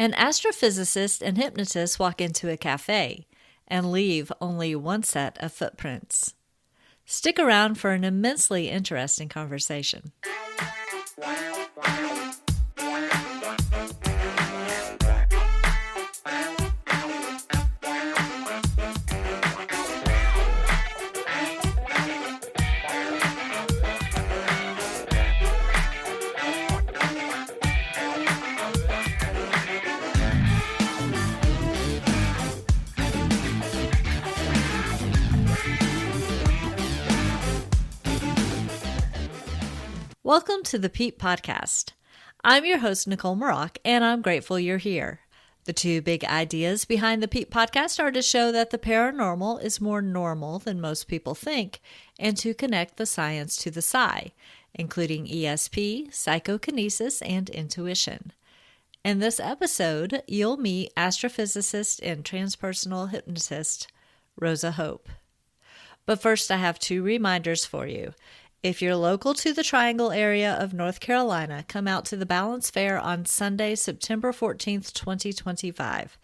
An astrophysicist and hypnotist walk into a cafe and leave only one set of footprints. Stick around for an immensely interesting conversation. Welcome to the Peep Podcast. I'm your host, Nicole Maroc, and I'm grateful you're here. The two big ideas behind the Peep Podcast are to show that the paranormal is more normal than most people think, and to connect the science to the psi, including ESP, psychokinesis, and intuition. In this episode, you'll meet astrophysicist and transpersonal hypnotist Rosa Hope. But first, I have two reminders for you. If you're local to the Triangle area of North Carolina, come out to the Balance Fair on Sunday, September 14th, 2025.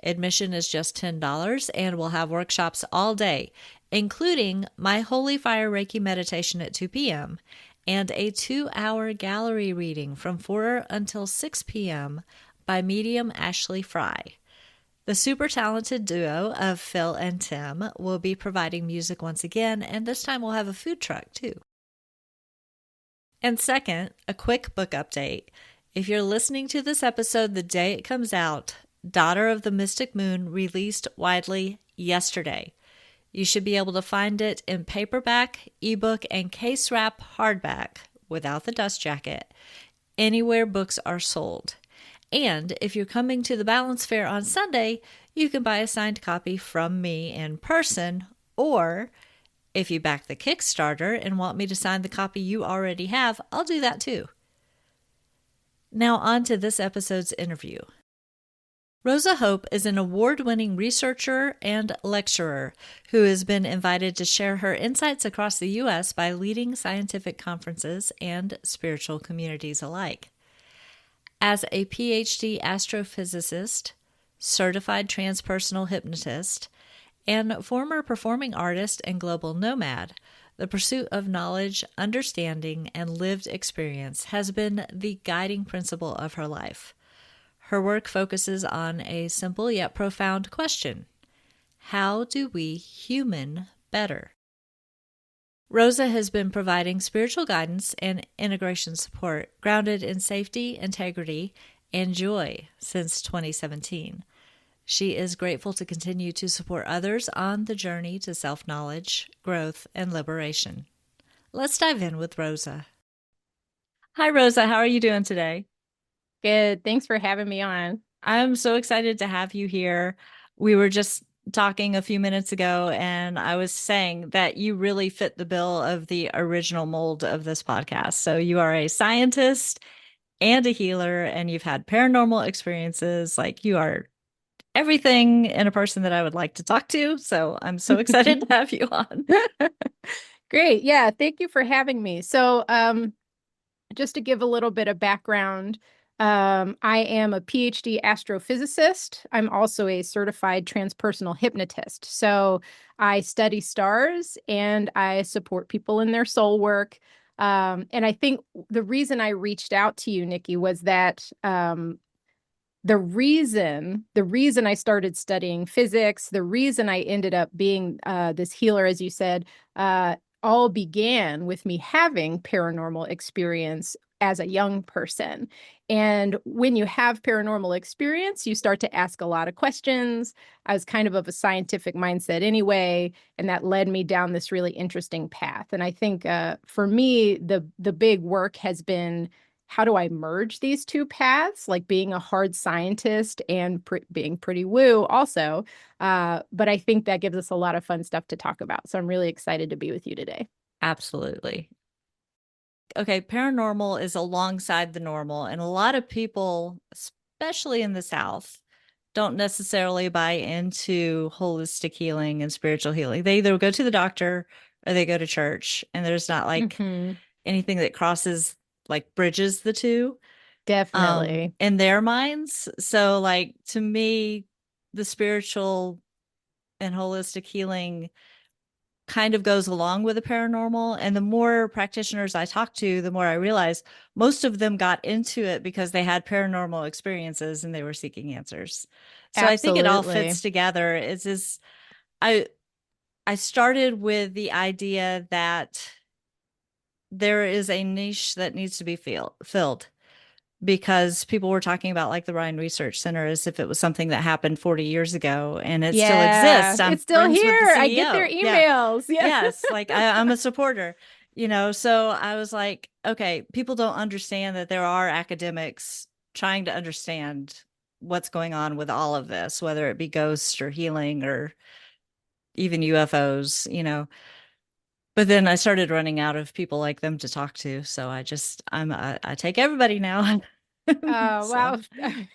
Admission is just $10 and we'll have workshops all day, including my Holy Fire Reiki meditation at 2 p.m. and a 2-hour gallery reading from 4 until 6 p.m. by medium Ashley Fry. The super talented duo of Phil and Tim will be providing music once again, and this time we'll have a food truck too. And second, a quick book update. If you're listening to this episode the day it comes out, Daughter of the Mystic Moon released widely yesterday. You should be able to find it in paperback, ebook, and case wrap hardback without the dust jacket anywhere books are sold. And if you're coming to the Balance Fair on Sunday, you can buy a signed copy from me in person, or if you back the Kickstarter and want me to sign the copy you already have, I'll do that too. Now on to this episode's interview. Rosa Hope is an award-winning researcher and lecturer who has been invited to share her insights across the U.S. by leading scientific conferences and spiritual communities alike. As a PhD astrophysicist, certified transpersonal hypnotist, and former performing artist and global nomad, the pursuit of knowledge, understanding, and lived experience has been the guiding principle of her life. Her work focuses on a simple yet profound question: how do we human better? Rosa has been providing spiritual guidance and integration support grounded in safety, integrity, and joy since 2017. She is grateful to continue to support others on the journey to self-knowledge, growth, and liberation. Let's dive in with Rosa. Hi, Rosa. How are you doing today? Good. Thanks for having me on. I'm so excited to have you here. We were just talking a few minutes ago, and I was saying that you really fit the bill of the original mold of this podcast. So you are a scientist and a healer, and you've had paranormal experiences. Like, you are everything in a person that I would like to talk to. So I'm so excited to have you on. Great. Yeah. Thank you for having me. So, just to give a little bit of background, I am a PhD astrophysicist. I'm also a certified transpersonal hypnotist. So I study stars and I support people in their soul work. And I think the reason I reached out to you, Nikki, was that the reason I started studying physics, the reason I ended up being this healer, as you said, all began with me having paranormal experience as a young person. And when you have paranormal experience, you start to ask a lot of questions. I was kind of a scientific mindset anyway, and that led me down this really interesting path. And I think for me, the big work has been, how do I merge these two paths, like being a hard scientist and being pretty woo also. But I think that gives us a lot of fun stuff to talk about. So I'm really excited to be with you today. Absolutely. Okay, paranormal is alongside the normal, and a lot of people, especially in the South, don't necessarily buy into holistic healing and spiritual healing. They either go to the doctor or they go to church, and there's not like anything that crosses, like, bridges the two. Definitely. in their minds. So like to me, the spiritual and holistic healing kind of goes along with the paranormal. And the more practitioners I talk to, the more I realize most of them got into it because they had paranormal experiences and they were seeking answers. So I think it all Absolutely. fits together. It's just I I started with the idea that there is a niche that needs to be filled because people were talking about like the Ryan Research Center as if it was something that happened 40 years ago and it still Yeah, exists. I'm it's still friends with the here. I get their CEO. Yeah. emails. Yeah. Yes. Like I'm a supporter, so I was like, okay, people don't understand that there are academics trying to understand what's going on with all of this, whether it be ghosts or healing or even UFOs. But then I started running out of people like them to talk to. So I take everybody now. So Wow.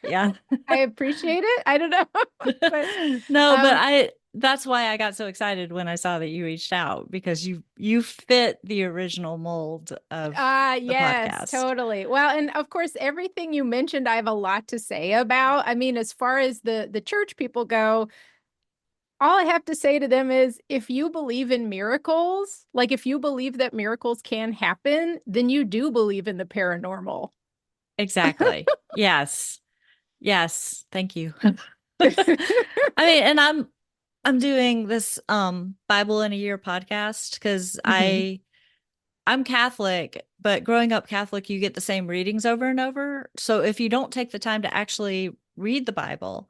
yeah. I appreciate it. I don't know, but No, but um, that's why I got so excited when I saw that you reached out because you fit the original mold of the yes, podcast. totally. Well, and of course, everything you mentioned, I have a lot to say about. I mean, as far as the church people go, all I have to say to them is if you believe in miracles, like if you believe that miracles can happen, then you do believe in the paranormal. Exactly. Yes. Yes. Thank you. I mean, and I'm doing this Bible in a Year podcast because Hmm. I'm Catholic, but growing up Catholic, you get the same readings over and over. So if you don't take the time to actually read the Bible,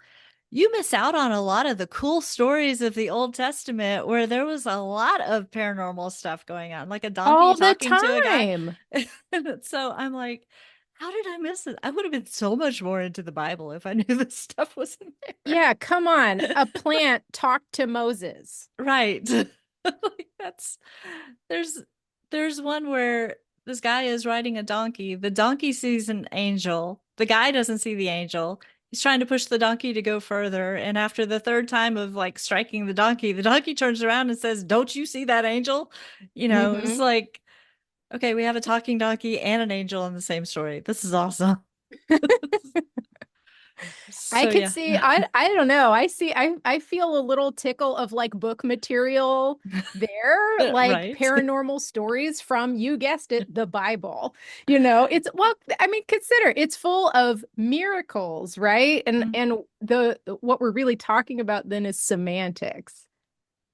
you miss out on a lot of the cool stories of the Old Testament where there was a lot of paranormal stuff going on, like a donkey All the talking to a guy. time. So I'm like, how did I miss it? I would have been so much more into the Bible if I knew this stuff was in Yeah, come on. there. A plant talked to Moses. Right. Like that's there's there's one where this guy is riding a donkey. The donkey sees an angel. The guy doesn't see the angel. He's trying to push the donkey to go further. And after the third time of like striking the donkey turns around and says, "Don't you see that angel?" It's Hmm. like, okay, we have a talking donkey and an angel in the same story. This is awesome. I So could yeah. see, I don't know. I feel a little tickle of like book material there, like Right. paranormal stories from, you guessed it, the Bible. It's, well, I mean, consider it's full of miracles, right? And the what we're really talking about then is semantics,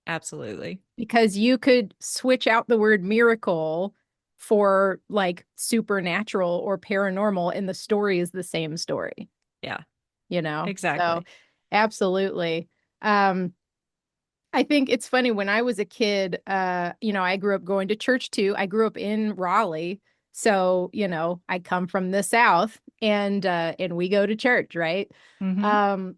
Absolutely. because you could switch out the word miracle for like supernatural or paranormal, and the story is the same story, Yeah, So exactly. absolutely. Um, I think it's funny when I was a kid, I grew up going to church too. I grew up in Raleigh. So, I come from the South, and we go to church, right? Hmm. Um,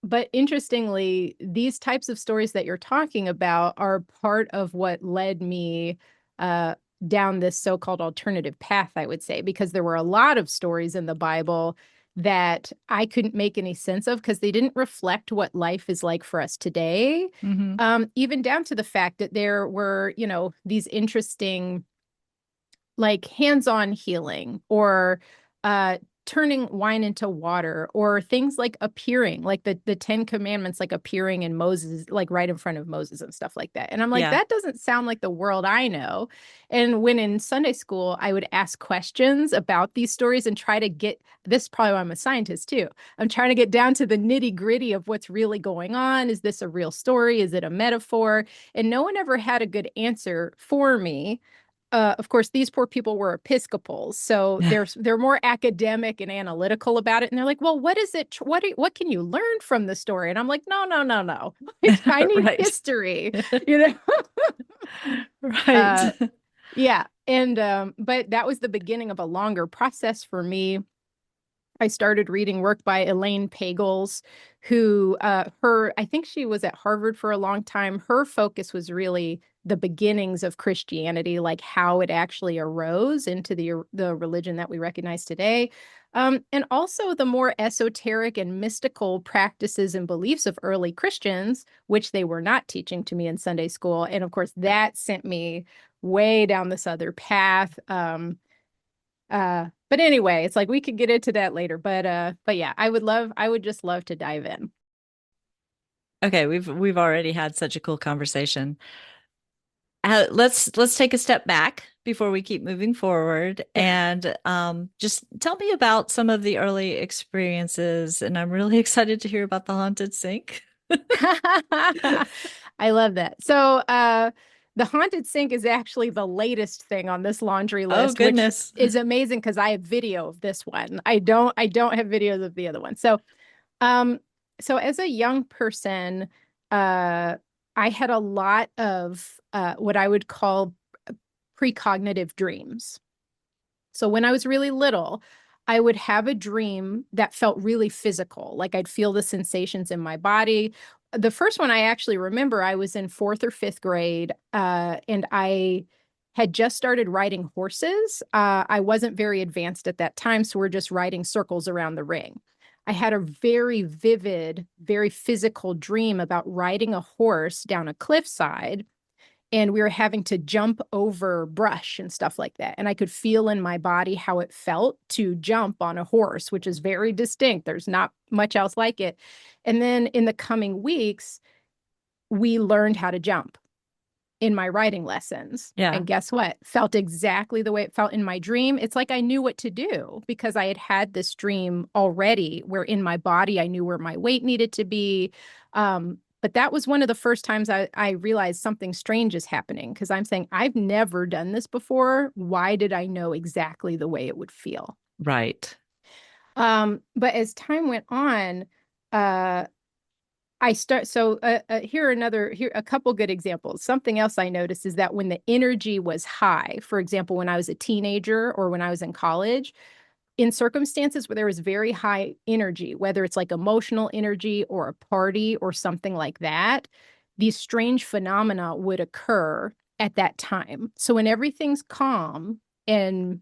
but interestingly, these types of stories that you're talking about are part of what led me uh, down this so-called alternative path, I would say, because there were a lot of stories in the Bible that I couldn't make any sense of because they didn't reflect what life is like for us today. Hmm. Even down to the fact that there were, these interesting like hands-on healing, or uh turning wine into water, or things like appearing, like the 10 commandments, like appearing in Moses, like right in front of Moses and stuff like that. And I'm like, Yeah. that doesn't sound like the world I know. And when in Sunday school I would ask questions about these stories and try to get, this is probably why I'm a scientist too, I'm trying to get down to the nitty-gritty of what's really going on. Is this a real story? Is it a metaphor? And no one ever had a good answer for me. Of course, these poor people were Episcopals, so they're more academic and analytical about it. And they're like, "Well, what is it? What can you learn from the story?" And I'm like, "No, no, no, no. I need Right. history." You know. Right. uh, yeah, and but that was the beginning of a longer process for me. I started reading work by Elaine Pagels, who I think she was at Harvard for a long time. Her focus was really the beginnings of Christianity, like how it actually arose into the religion that we recognize today. And also the more esoteric and mystical practices and beliefs of early Christians, which they were not teaching to me in Sunday school. And of course, that sent me way down this other path. But anyway, it's like we could get into that later. But yeah, I would just love to dive in. Okay, we've already had such a cool conversation. Let's take a step back before we keep moving forward, Sure. and just tell me about some of the early experiences. And I'm really excited to hear about the haunted sink. I love that. The haunted sink is actually the latest thing on this laundry Oh list, which goodness. is amazing because I have video of this one. I don't have videos of the other one. Um, so as a young person, uh, I had a lot of what I would call precognitive dreams. So when I was really little, I would have a dream that felt really physical, like I'd feel the sensations in my body. The first one I actually remember, I was in fourth or fifth grade, and I had just started riding horses. I wasn't very advanced at that time, so we're just riding circles around the ring. I had a very vivid, very physical dream about riding a horse down a cliffside, and we were having to jump over brush and stuff like that. And I could feel in my body how it felt to jump on a horse, which is very distinct. There's not much else like it. And then in the coming weeks, we learned how to jump in my writing lessons. Yeah, And guess what? Felt exactly the way it felt in my dream. It's like I knew what to do because I had had this dream already where in my body I knew where my weight needed to be. But that was one of the first times I realized something strange is happening because I'm saying, I've never done this before. Why did I know exactly the way it would feel? right. But as time went on, uh, I start so here a couple good examples. Something else I noticed is that when the energy was high, for example, when I was a teenager or when I was in college, in circumstances where there was very high energy, whether it's like emotional energy or a party or something like that, these strange phenomena would occur at that time. So when everything's calm and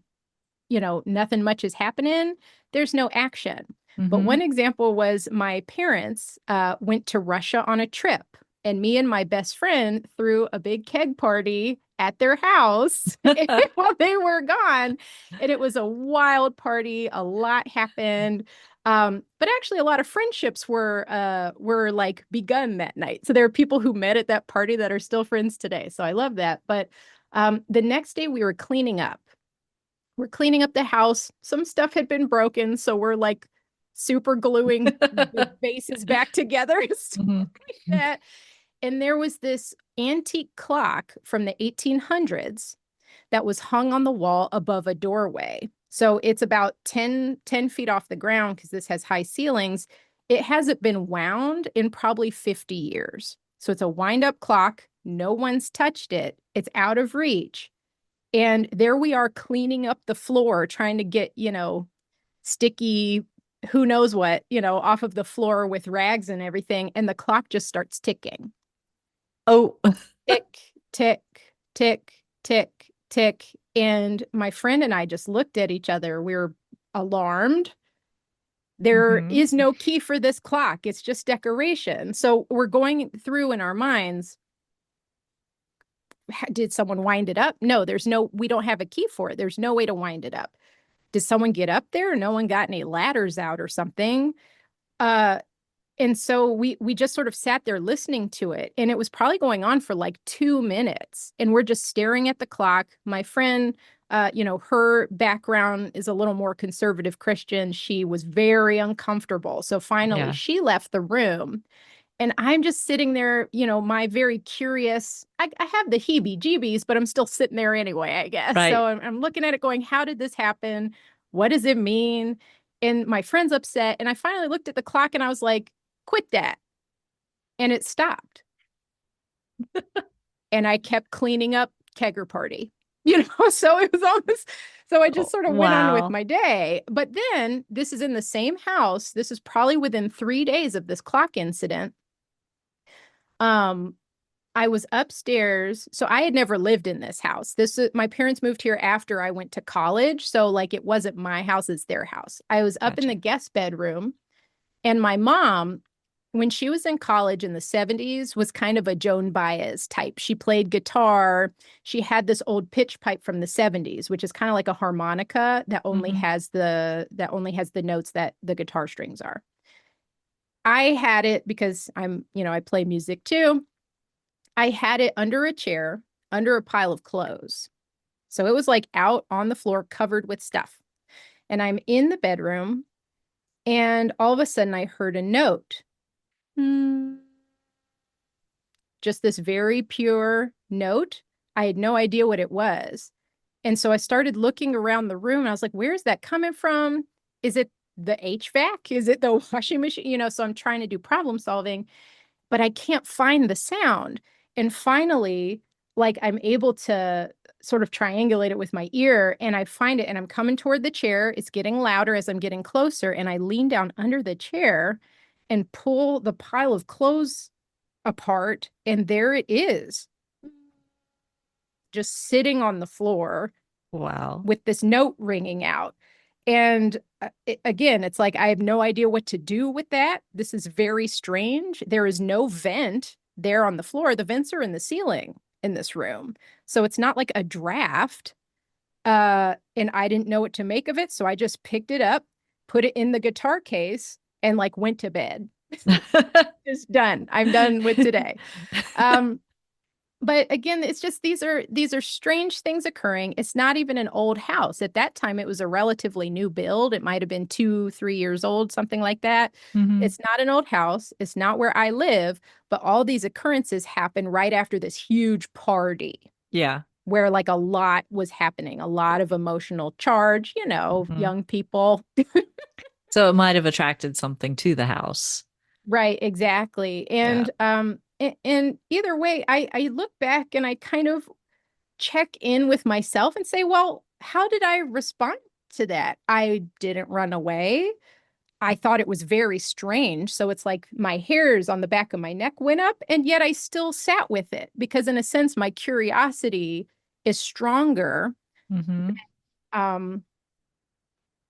nothing much is happening, there's no action. But Hmm. one example was my parents went to Russia on a trip, and me and my best friend threw a big keg party at their house while they were gone. And it was a wild party. A lot happened. But actually, a lot of friendships were like begun that night. So there are people who met at that party that are still friends today. So I love that. But the next day we were cleaning up. We're cleaning up the house. Some stuff had been broken, so we're like super gluing the bases back together and stuff Hmm. like that. And there was this antique clock from the 1800s that was hung on the wall above a doorway. So it's about ten feet off the ground because this has high ceilings. It hasn't been wound in probably 50 years. So it's a wind up clock. No one's touched it. It's out of reach. And there we are cleaning up the floor, trying to get, sticky, who knows what, off of the floor with rags and everything. And the clock just starts ticking. Oh, Tick, tick, tick, tick, tick. And my friend and I just looked at each other. We were alarmed. There hmm. is no key for this clock. It's just decoration. So we're going through in our minds, did someone wind it up? No, we don't have a key for it. There's no way to wind it up. Did someone get up there? No one got any ladders out or something. Uh, and so we just sort of sat there listening to it. And it was probably going on for like 2 minutes. And we're just staring at the clock. My friend, her background is a little more conservative Christian. She was very uncomfortable. So finally Yeah, she left the room. And I'm just sitting there, my very curious, I have the heebie jeebies, but I'm still sitting there anyway, I guess. So right. I'm looking at it going, how did this happen? What does it mean? And my friend's upset. And I finally looked at the clock and I was like, quit that. And it stopped. And I kept cleaning up kegger party, so it was almost, so I just Oh, sort of went on with wow. my day. But then this is in the same house. This is probably within 3 days of this clock incident. Um, I was upstairs. So I had never lived in this house. My parents moved here after I went to college. So like it wasn't my house, it's their house. I was up in the Gotcha. guest bedroom and my mom when she was in college in the 70s was kind of a Joan Baez type. She played guitar. She had this old pitch pipe from the 70s, which is kind of like a harmonica that only Hmm. has the notes that the guitar strings are. I had it because I play music too. I had it under a chair, under a pile of clothes. So it was like out on the floor covered with stuff. And I'm in the bedroom and all of a sudden I heard a note. Hmm. Just this very pure note. I had no idea what it was. And so I started looking around the room and I was like, where's that coming from? Is it the HVAC? Is it the washing machine? So I'm trying to do problem solving, but I can't find the sound. And finally, like I'm able to sort of triangulate it with my ear and I find it and I'm coming toward the chair. It's getting louder as I'm getting closer. And I lean down under the chair and pull the pile of clothes apart. And there it is, just sitting on the floor Wow. with this note ringing out. And again, it's like I have no idea what to do with that. This is very strange. There is no vent there on the floor. The vents are in the ceiling in this room. So it's not like a draft. And I didn't know what to make of it. So I just picked it up, put it in the guitar case, and like went to bed. Just done. I'm done with today. Um, but again, it's just these are strange things occurring. It's not even an old house. At that time, it was a relatively new build. It might have been 2, 3 years old, something like that. Hmm. It's not an old house. It's not where I live, but all these occurrences happen right after this huge party Yeah. where like a lot was happening, a lot of emotional charge, Hmm. young people. So it might have attracted something to the house. Right, exactly. Yeah. And either way, I look back and I kind of check in with myself and say, well, how did I respond to that? I didn't run away. I thought it was very strange. So it's like my hairs on the back of my neck went up, and yet I still sat with it because, in a sense, my curiosity is stronger Hmm. um,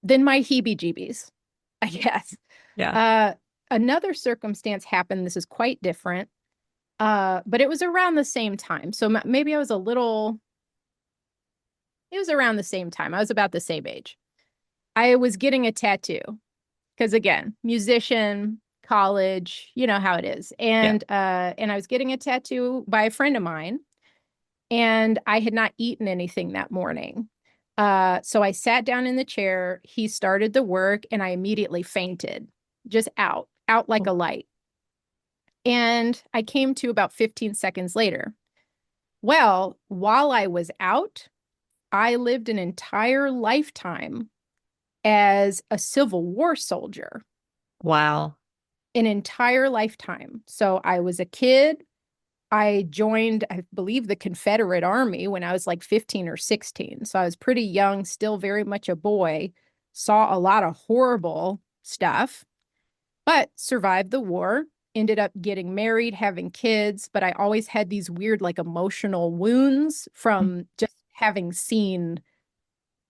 than my heebie jeebies, I guess. Yeah. Uh, Another circumstance happened. This is quite different, but it was around the same time. So maybe it was around the same time. I was about the same age. I was getting a tattoo because again, musician, college, you know how it is. Yeah. And I was getting a tattoo by a friend of mine and I had not eaten anything that morning. So I sat down in the chair, he started the work and I immediately fainted, just out like a light. And I came to about 15 seconds later. Well, while I was out, I lived an entire lifetime as a Civil War soldier, Wow. an entire lifetime. So I was a kid. I joined, I believe, the Confederate Army when I was like 15 or 16. So I was pretty young, still very much a boy, saw a lot of horrible stuff, but survived the war, ended up getting married, having kids. But I always had these weird, like emotional wounds from just having seen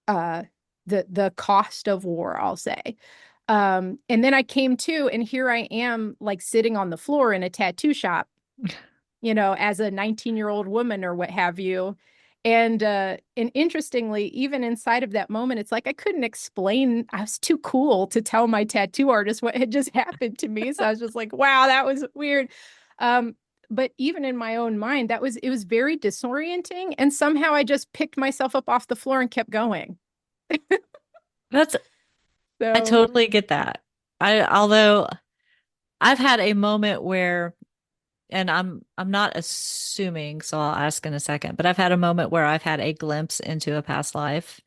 uh the cost of war, I'll say. And then I came to, and here I am like sitting on the floor in a tattoo shop, as a 19-year-old woman or what have you. And interestingly, even inside of that moment, it's like I couldn't explain. I was too cool to tell my tattoo artist what had just happened to me. So I was just like, wow, that was weird. Um, but even in my own mind, it was very disorienting. And somehow I just picked myself up off the floor and kept going. That's, I So totally get that. Although I've had a moment where, and I'm not assuming, so I'll ask in a second, but I've had a moment where I've had a glimpse into a past life.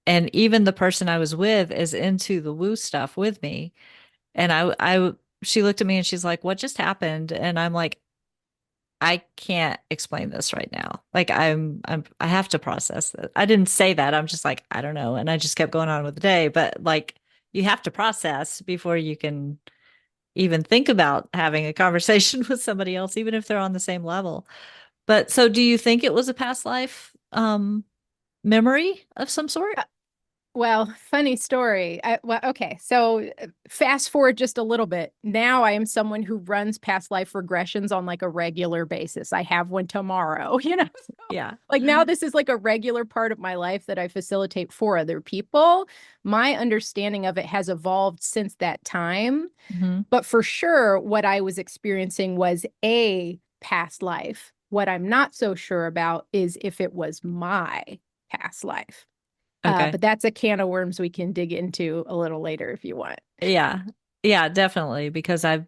And even the person I was with is into the woo stuff with me. And she looked at me and she's like, "What just happened?" And I'm like, "I can't explain this right now. Like I have to process it." I didn't say that. I'm just like, "I don't know." And I just kept going on with the day. But like, you have to process before you can even think about having a conversation with somebody else, even if they're on the same level. But so do you think it was a past life memory of some sort? Well, funny story. Okay. So fast forward just a little bit. Now I am someone who runs past life regressions on like a regular basis. I have one tomorrow, you know? Yeah. Like now this is like a regular part of my life that I facilitate for other people. My understanding of it has evolved since that time. Hmm. But for sure, what I was experiencing was a past life. What I'm not so sure about is if it was my past life. Okay. But that's a can of worms we can dig into a little later if you want. Yeah. Yeah, definitely. Because I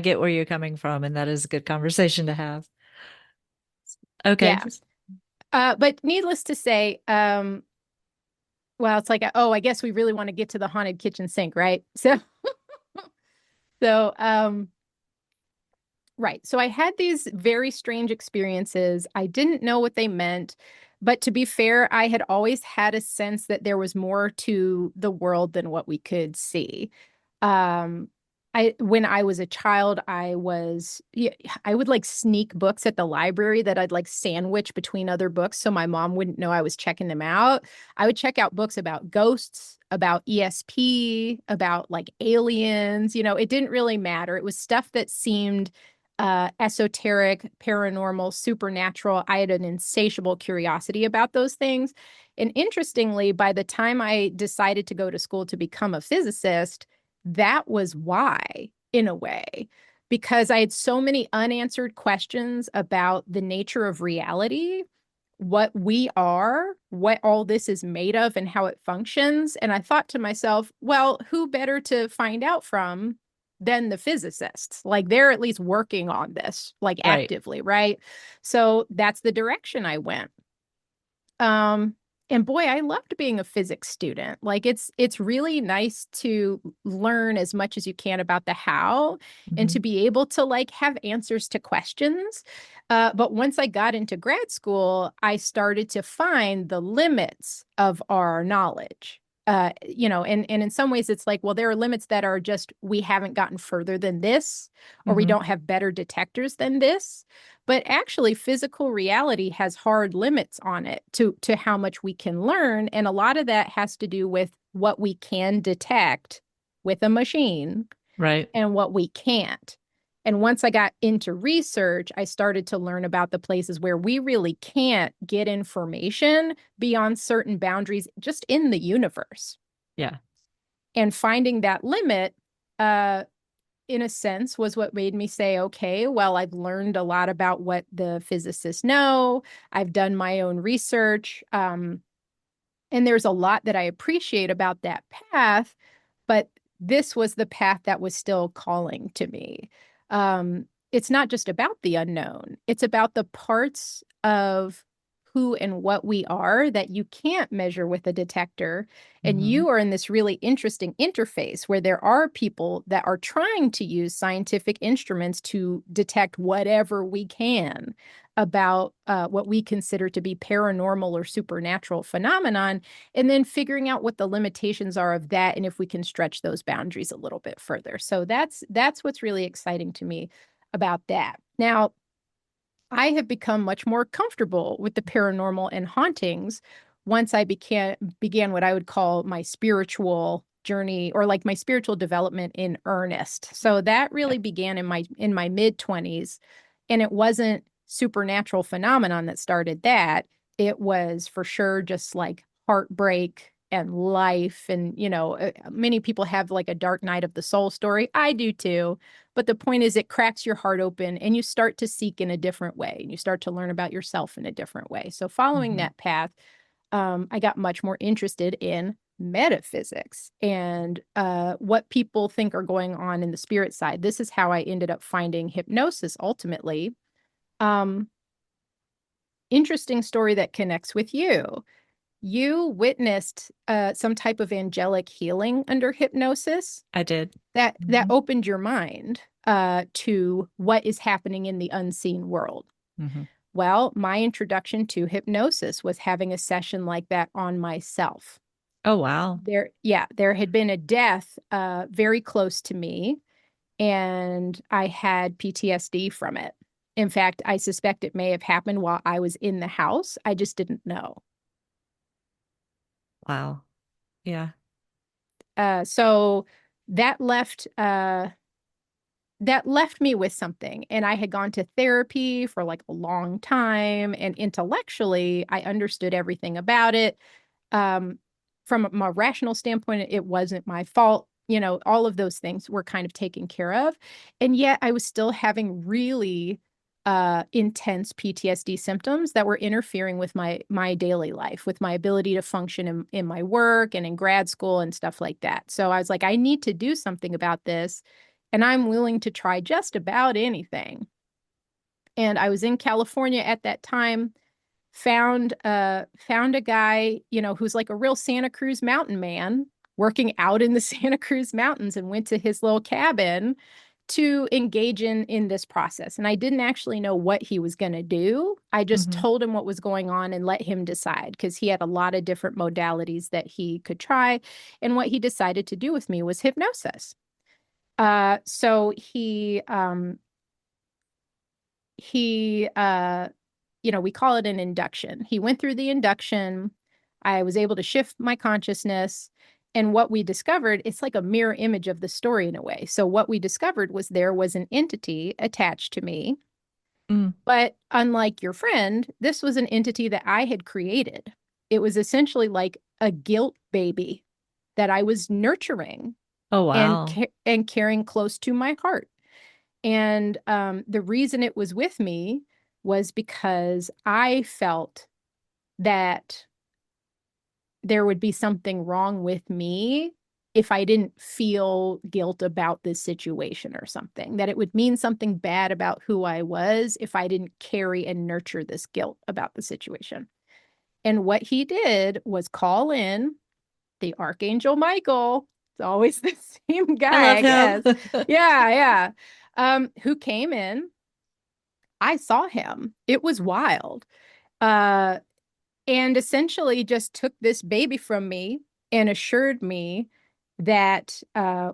get where you're coming from, and that is a good conversation to have. Okay. Yeah. But needless to say, well, it's like, oh, I guess we really want to get to the haunted kitchen sink, right? So, right. So I had these very strange experiences. I didn't know what they meant. But to be fair, I had always had a sense that there was more to the world than what we could see. Um, when I was a child, yeah, I would like sneak books at the library that I'd like sandwich between other books so my mom wouldn't know I was checking them out. I would check out books about ghosts, about ESP, about like aliens. It didn't really matter. It was stuff that seemed esoteric, paranormal, supernatural. I had an insatiable curiosity about those things. And interestingly, by the time I decided to go to school to become a physicist, that was why, in a way, because I had so many unanswered questions about the nature of reality, what we are, what all this is made of, and how it functions. And I thought to myself, well, who better to find out from than the physicists? Like they're at least working on this, like Right. actively, right? So that's the direction I went. Um, and boy, I loved being a physics student. Like it's really nice to learn as much as you can about the how and Hmm. to be able to like have answers to questions. But once I got into grad school, I started to find the limits of our knowledge. And in some ways it's like, well, there are limits that are just we haven't gotten further than this, or we Hmm. don't have better detectors than this. But actually, physical reality has hard limits on it to how much we can learn. And a lot of that has to do with what we can detect with a machine Right. and what we can't. And once I got into research, I started to learn about the places where we really can't get information beyond certain boundaries just in the universe. Yeah. And finding that limit, uh, in a sense, was what made me say, okay, well, I've learned a lot about what the physicists know. I've done my own research. And there's a lot that I appreciate about that path, but this was the path that was still calling to me. It's not just about the unknown, it's about the parts of who and what we are that you can't measure with a detector. And Hmm. you are in this really interesting interface where there are people that are trying to use scientific instruments to detect whatever we can about what we consider to be paranormal or supernatural phenomenon, and then figuring out what the limitations are of that and if we can stretch those boundaries a little bit further. So that's what's really exciting to me about that. Now, I have become much more comfortable with the paranormal and hauntings once I began what I would call my spiritual journey, or like my spiritual development in earnest. So that Okay. really began in my mid 20s, and it wasn't supernatural phenomenon that started that. It was for sure just like heartbreak and life, and many people have like a dark night of the soul story. I do too. But the point is, it cracks your heart open and you start to seek in a different way and you start to learn about yourself in a different way. So, following Hmm. that path, I got much more interested in metaphysics and what people think are going on in the spirit side. This is how I ended up finding hypnosis ultimately. Um, Interesting story that connects with you. You witnessed some type of angelic healing under hypnosis I did. that Hmm. opened your mind to what is happening in the unseen world. Hmm. Well, my introduction to hypnosis was having a session like that on myself. Oh, wow. There had been a death very close to me, and I had PTSD from it. In fact, I suspect it may have happened while I was in the house. I just didn't know. Wow. Yeah. So that left that left me with something. And I had gone to therapy for like a long time, and intellectually, I understood everything about it. Um, from a rational standpoint, it wasn't my fault. You know, all of those things were kind of taken care of. And yet I was still having really intense PTSD symptoms that were interfering with my daily life, with my ability to function in my work and in grad school and stuff like that. So I was like, I need to do something about this, and I'm willing to try just about anything. And I was in California at that time, found a guy, you know, who's like a real Santa Cruz mountain man working out in the Santa Cruz mountains, and went to his little cabin to engage in this process. And I didn't actually know what he was going to do. I just Hmm. told him what was going on and let him decide, because he had a lot of different modalities that he could try. And what he decided to do with me was hypnosis. So he you know, we call it an induction. He went through the induction. I was able to shift my consciousness. And what we discovered, it's like a mirror image of the story in a way. So what we discovered was there was an entity attached to me. Mm. But unlike your friend, this was an entity that I had created. It was essentially like a guilt baby that I was nurturing Oh, and wow. and carrying close to my heart. And the reason it was with me was because I felt that there would be something wrong with me if I didn't feel guilt about this situation or something, that it would mean something bad about who I was if I didn't carry and nurture this guilt about the situation. And what he did was call in the Archangel Michael. It's always the same I guy, love I him. guess. Yeah, yeah. Who came in. I saw him. It was wild. Uh, and essentially just took this baby from me and assured me that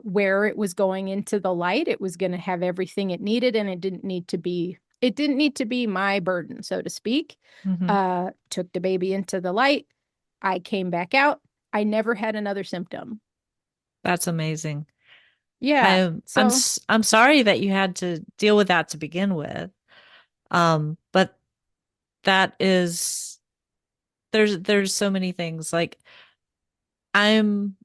where it was going into the light, it was going to have everything it needed, and it didn't need to be my burden, so to speak. Hmm. Took the baby into the light. I came back out. I never had another symptom. That's amazing. Yeah. So, I'm sorry that you had to deal with that to begin with. But that is there's so many things. Like I'm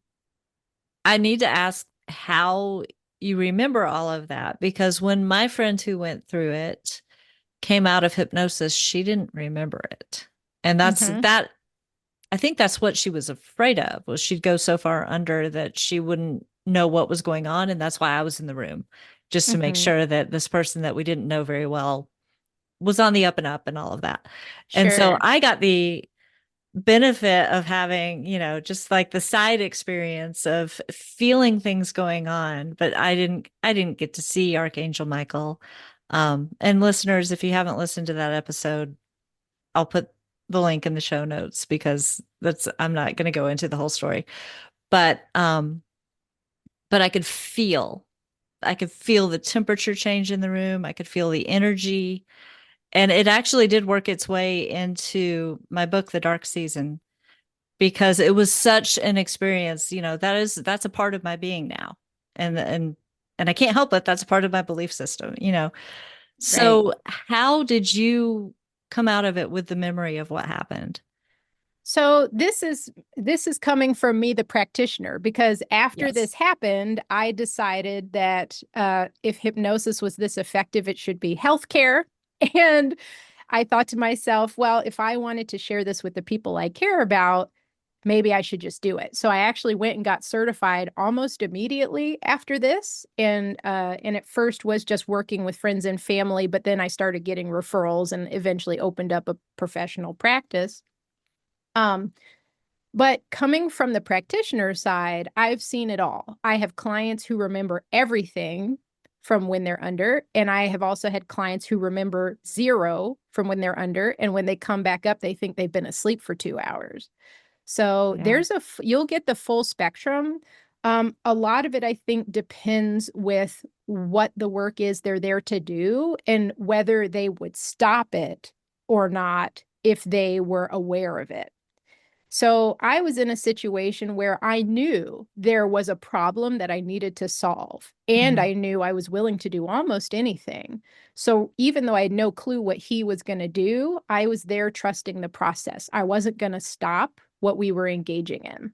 I need to ask how you remember all of that, because when my friend who went through it came out of hypnosis, she didn't remember it. And mm-hmm, I think that's what she was afraid of, was she'd go so far under that she wouldn't know what was going on. And that's why I was in the room, just to make mm-hmm. sure that this person that we didn't know very well was on the up and up and all of that. And so Sure. I got the benefit of having, just like the side experience of feeling things going on, but I didn't get to see Archangel Michael. And listeners, if you haven't listened to that episode, I'll put the link in the show notes, because I'm not going to go into the whole story. But I could feel the temperature change in the room. I could feel the energy. And it actually did work its way into my book, The Dark Season, because it was such an experience. That's a part of my being now. And I can't help it. That's a part of my belief system. Right. So how did you come out of it with the memory of what happened? So this is coming from me, the practitioner, because after Yes. this happened, I decided that if hypnosis was this effective, it should be healthcare. And I thought to myself, well, if I wanted to share this with the people I care about, maybe I should just do it. So I actually went and got certified almost immediately after this, and at first was just working with friends and family, but then I started getting referrals and eventually opened up a professional practice. Um, but coming from the practitioner side, I've seen it all. I have clients who remember everything from when they're under, and I have also had clients who remember zero from when they're under, and when they come back up, they think they've been asleep for 2 hours. So Yeah. you'll get the full spectrum. A lot of it, I think, depends with what the work is they're there to do and whether they would stop it or not if they were aware of it. So I was in a situation where I knew there was a problem that I needed to solve, and Mhm. I knew I was willing to do almost anything. So even though I had no clue what he was going to do, I was there trusting the process. I wasn't going to stop what we were engaging in.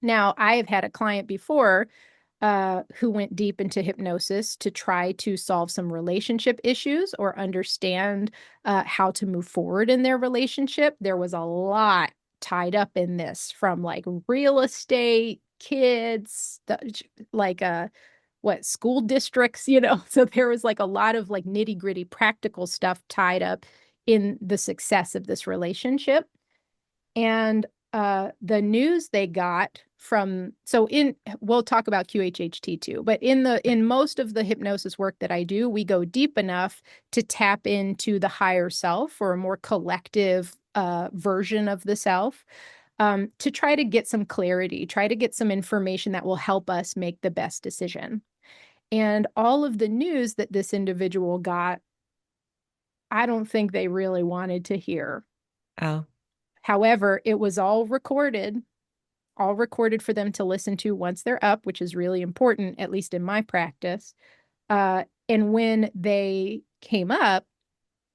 Now, I have had a client before who went deep into hypnosis to try to solve some relationship issues or understand how to move forward in their relationship. There was a lot tied up in this from like real estate, kids, like what school districts, So there was like a lot of like nitty gritty practical stuff tied up in the success of this relationship. And the news they got from so in we'll talk about QHHT too, but in most of the hypnosis work that I do, we go deep enough to tap into the higher self or a more collective version of the self, to try to get some clarity, try to get some information that will help us make the best decision. And all of the news that this individual got, I don't think they really wanted to hear. Oh, However, it was all recorded for them to listen to once they're up, which is really important, at least in my practice. And when they came up,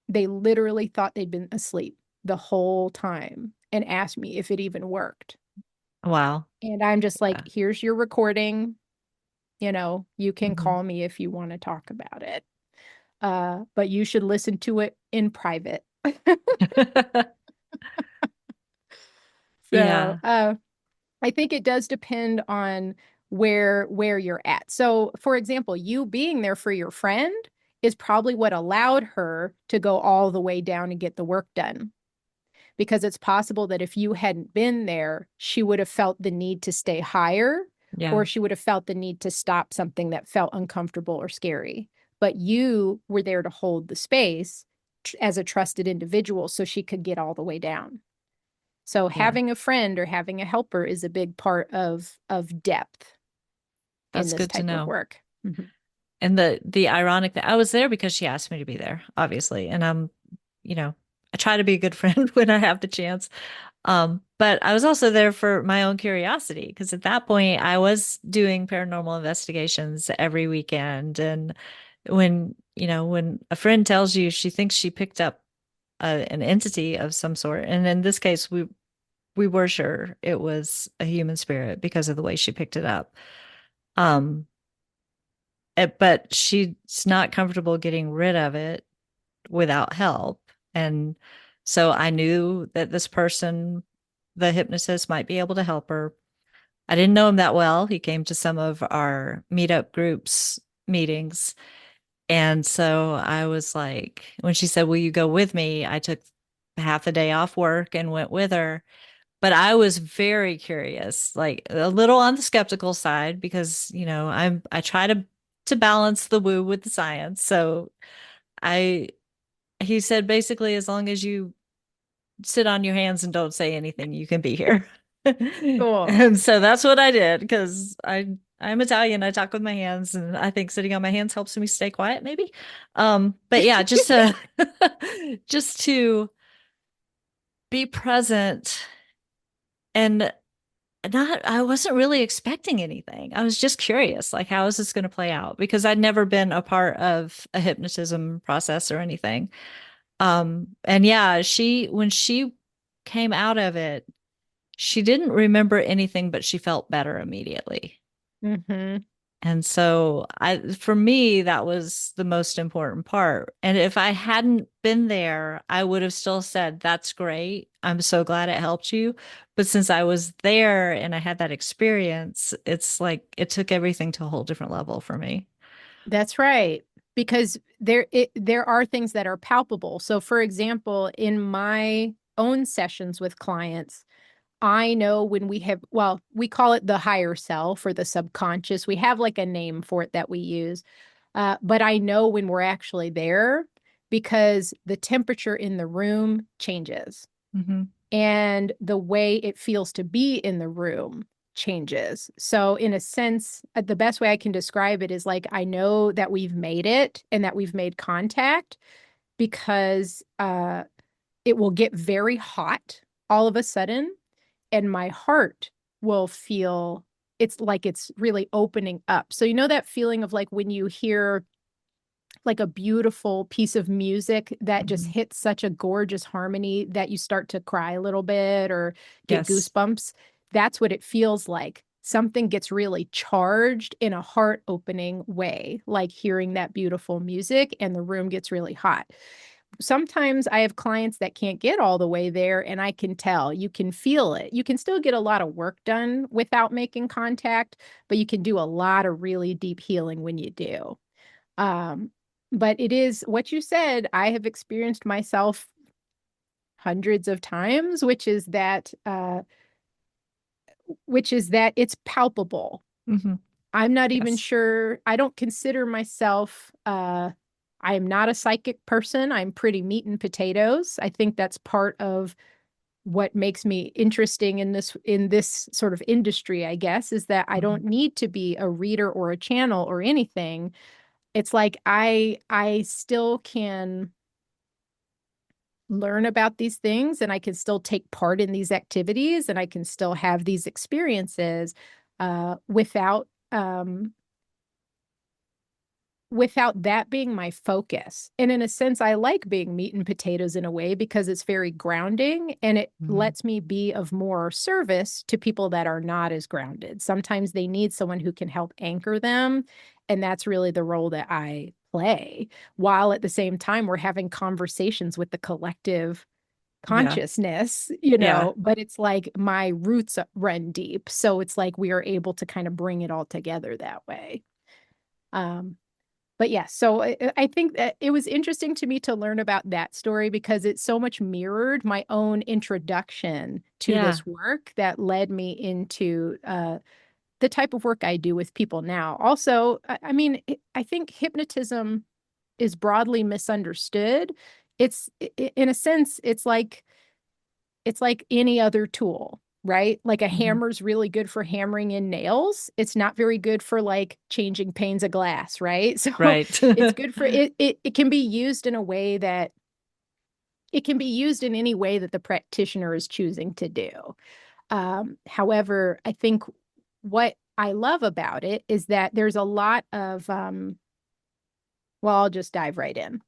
they literally thought they'd been asleep the whole time and asked me if it even worked. wow. And I'm just like, Yeah. here's your recording. You can Mhm. call me if you want to talk about it. But you should listen to it in private. So, Yeah. I think it does depend on where you're at. So, for example, you being there for your friend is probably what allowed her to go all the way down and get the work done. Because it's possible that if you hadn't been there, she would have felt the need to stay higher, or Yeah. she would have felt the need to stop something that felt uncomfortable or scary. But you were there to hold the space as a trusted individual so she could get all the way down. So Yeah. having a friend or having a helper is a big part of depth in That's this good to type of know. work. Mhm. And the ironic that I was there because she asked me to be there, obviously. And you know, I try to be a good friend when I have the chance. But I was also there for my own curiosity because at that point I was doing paranormal investigations every weekend. And when a friend tells you she thinks she picked up an entity of some sort, and in this case, we were sure it was a human spirit because of the way she picked it up. Um, but she's not comfortable getting rid of it without help. And so I knew that this person, the hypnotist, might be able to help her. I didn't know him that well. He came to some of our meetup groups meetings. And so I was like, when she said, "Will you go with me?" I took half a day off work and went with her. But I was very curious, like a little on the skeptical side because, I try to balance the woo with the science. So I he said basically as long as you sit on your hands and don't say anything, you can be here. Cool. And so that's what I did because I'm Italian. I talk with my hands, and I think sitting on my hands helps me stay quiet, maybe. But yeah, just to be present and not I wasn't really expecting anything. I was just curious, like how is this going to play out? Because I'd never been a part of a hypnotism process or anything. And yeah, she when she came out of it, she didn't remember anything, but she felt better immediately. Hmm. And so for me, that was the most important part. And if I hadn't been there, I would have still said, "That's great. I'm so glad it helped you." But since I was there and I had that experience, it's like it took everything to a whole different level for me. That's right. Because there are things that are palpable. So for example, in my own sessions with clients, I know when well, we call it the higher self or the subconscious. We have like a name for it that we use. But I know when we're actually there because the temperature in the room changes Hmm. and the way it feels to be in the room changes. So, in a sense, the best way I can describe it is like I know that we've made it and that we've made contact because it will get very hot all of a sudden. and my heart will feel it's like it's really opening up. So, you know, that feeling of like when you hear like a beautiful piece of music that just Hmm. hits such a gorgeous harmony that you start to cry a little bit or get Yes. goosebumps. That's what it feels like. Something gets really charged in a heart opening way, like hearing that beautiful music and the room gets really hot. Sometimes I have clients that can't get all the way there, and I can tell. You can feel it. You can still get a lot of work done without making contact, but you can do a lot of really deep healing when you do. Um, but it is what you said, I have experienced myself hundreds of times, which is that it's palpable. Hmm. I'm not even Yes. sure, I don't consider myself I am not a psychic person. I'm pretty meat and potatoes. I think that's part of what makes me interesting in this sort of industry, I guess, is that I Hmm. don't need to be a reader or a channel or anything. It's like I still can learn about these things and I can still take part in these activities and I can still have these experiences without that being my focus. And in a sense, I like being meat and potatoes in a way because it's very grounding and it Hmm. lets me be of more service to people that are not as grounded. Sometimes they need someone who can help anchor them. And that's really the role that I play, while at the same time, we're having conversations with the collective Yeah. consciousness, Yeah. but it's like my roots run deep. So it's like we are able to kind of bring it all together that way. Um, but yeah, so I think that it was interesting to me to learn about that story because it so much mirrored my own introduction to Yeah. this work that led me into the type of work I do with people now. Also, I mean, I think hypnotism is broadly misunderstood. In a sense, it's like any other tool, right? Like a Hmm. hammer's really good for hammering in nails. It's not very good for like changing panes of glass, right? So Right. it's good for it can be used in a way that it can be used in any way that the practitioner is choosing to do. However, I think what I love about it is that there's a lot of well, I'll just dive right in.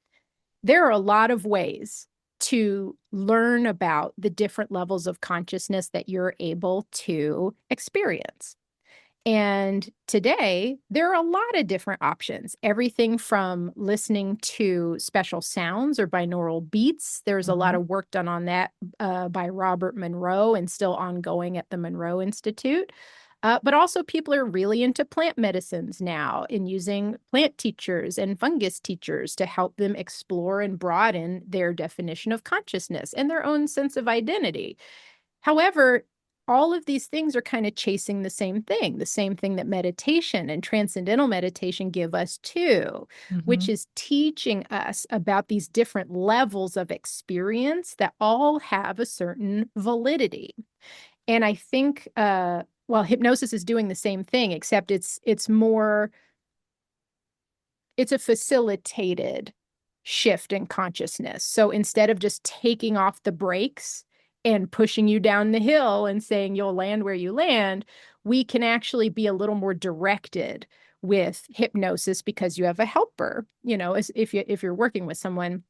There are a lot of ways to learn about the different levels of consciousness that you're able to experience. And today, there are a lot of different options. Everything from listening to special sounds or binaural beats. There's a lot Hmm. of work done on that by Robert Monroe and still ongoing at the Monroe Institute. But also, people are really into plant medicines now and using plant teachers and fungus teachers to help them explore and broaden their definition of consciousness and their own sense of identity. However, all of these things are kind of chasing the same thing that meditation and transcendental meditation give us too, which Hmm. is teaching us about these different levels of experience that all have a certain validity. And I think, well, hypnosis is doing the same thing, except it's a facilitated shift in consciousness. So instead of just taking off the brakes and pushing you down the hill and saying you'll land where you land, we can actually be a little more directed with hypnosis because you have a helper. If you're working with someone,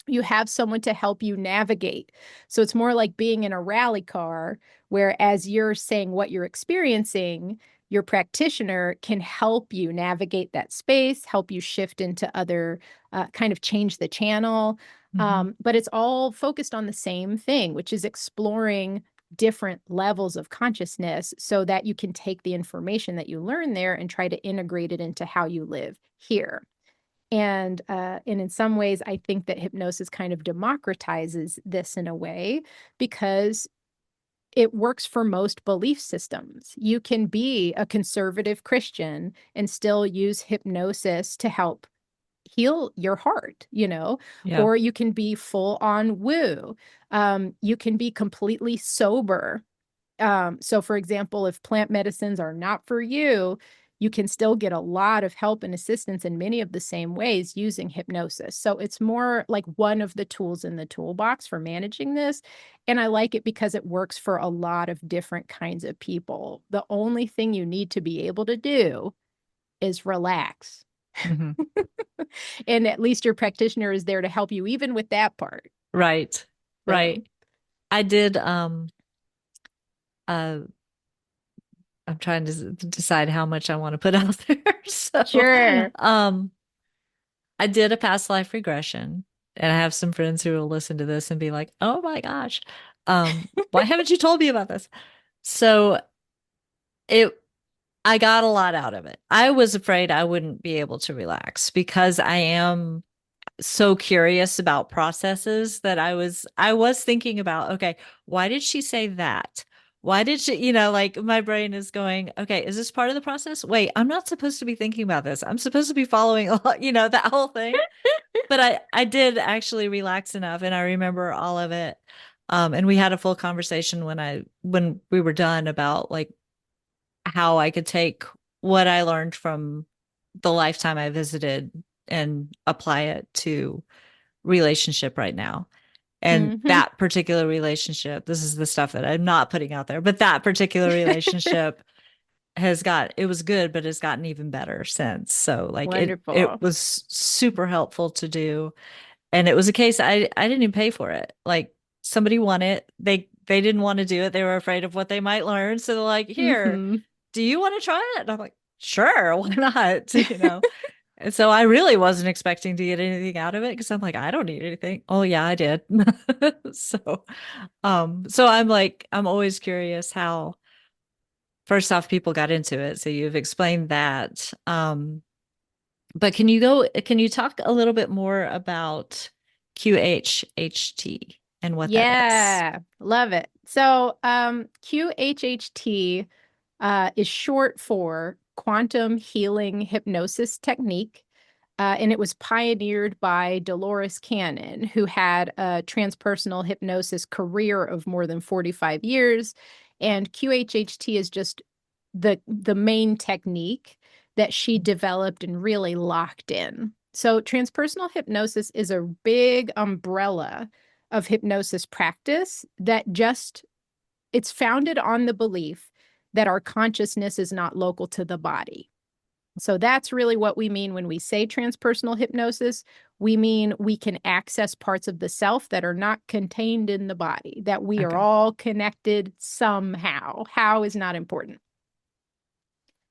you have someone to help you navigate. So it's more like being in a rally car, where as you're saying what you're experiencing, your practitioner can help you navigate that space, help you shift into other, kind of change the channel. Hmm. But it's all focused on the same thing, which is exploring different levels of consciousness so that you can take the information that you learn there and try to integrate it into how you live here. And in some ways, I think that hypnosis kind of democratizes this in a way because it works for most belief systems. You can be a conservative Christian and still use hypnosis to help heal your heart, Yeah. or you can be full on woo. You can be completely sober. So, for example, if plant medicines are not for you, you can still get a lot of help and assistance in many of the same ways using hypnosis. So it's more like one of the tools in the toolbox for managing this. And I like it because it works for a lot of different kinds of people. The only thing you need to be able to do is relax. Hmm. And at least your practitioner is there to help you, even with that part. Right. So, Right. I did uh I'm trying to decide how much I want to put out there. So, sure. um I did a past life regression, and I have some friends who will listen to this and be like, "Oh my gosh. Why haven't you told me about this?" So, it I got a lot out of it. I was afraid I wouldn't be able to relax because I am so curious about processes that I was thinking about, okay, why did she say that? Why did she, like my brain is going, okay, is this part of the process? Wait, I'm not supposed to be thinking about this. I'm supposed to be following, that whole thing. But I did actually relax enough, and I remember all of it. And we had a full conversation when we were done about like how I could take what I learned from the lifetime I visited and apply it to relationship right now. And Hmm. that particular relationship, this is the stuff that I'm not putting out there, but that particular relationship it was good, but it's gotten even better since. So like it Wonderful. was super helpful to do. And it was a case I didn't even pay for it. Like somebody won it. They didn't want to do it. They were afraid of what they might learn. So they're like, here, Hmm. do you want to try it? And I'm like, sure, why not? And so I really wasn't expecting to get anything out of it because I'm like, I don't need anything. Oh yeah, I did. So so I'm always curious how first off people got into it. So you've explained that. But can you talk a little bit more about QHHT and what that is? Yeah, love it. So, QHHT is short for quantum healing hypnosis technique. And it was pioneered by Dolores Cannon, who had a transpersonal hypnosis career of more than 45 years. And QHHT is just the main technique that she developed and really locked in. So transpersonal hypnosis is a big umbrella of hypnosis practice that just it's founded on the belief that our consciousness is not local to the body. So that's really what we mean when we say transpersonal hypnosis. We mean we can access parts of the self that are not contained in the body, that we are Okay. all connected somehow. How is not important.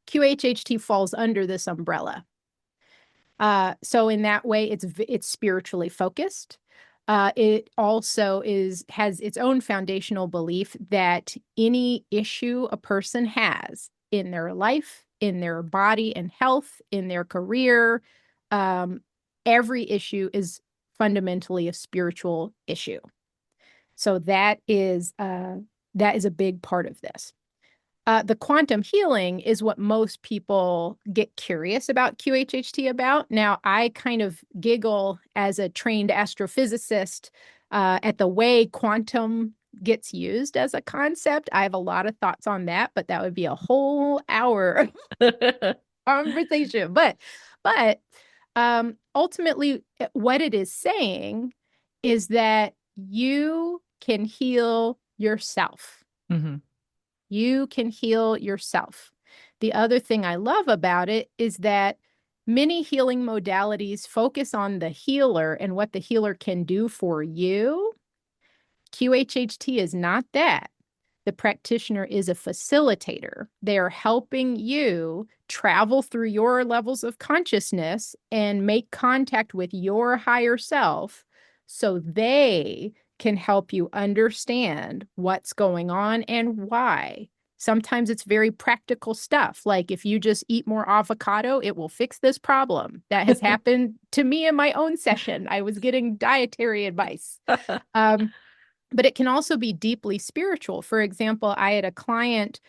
QHHT falls under this umbrella. So in that way, it's spiritually focused. It also has its own foundational belief that any issue a person has in their life, in their body and health, in their career, um, every issue is fundamentally a spiritual issue. So that is a big part of this. The quantum healing is what most people get curious about QHHT about. Now, I kind of giggle as a trained astrophysicist at the way quantum gets used as a concept. I have a lot of thoughts on that, but that would be a whole hour conversation. But ultimately, what it is saying is that you can heal yourself. Hmm. You can heal yourself. The other thing I love about it is that many healing modalities focus on the healer and what the healer can do for you. QHHT is not that. The practitioner is a facilitator. They are helping you travel through your levels of consciousness and make contact with your higher self so they can help you understand what's going on and why. Sometimes it's very practical stuff. Like if you just eat more avocado, it will fix this problem. That has happened to me in my own session. I was getting dietary advice. Um, but it can also be deeply spiritual. For example, I had a client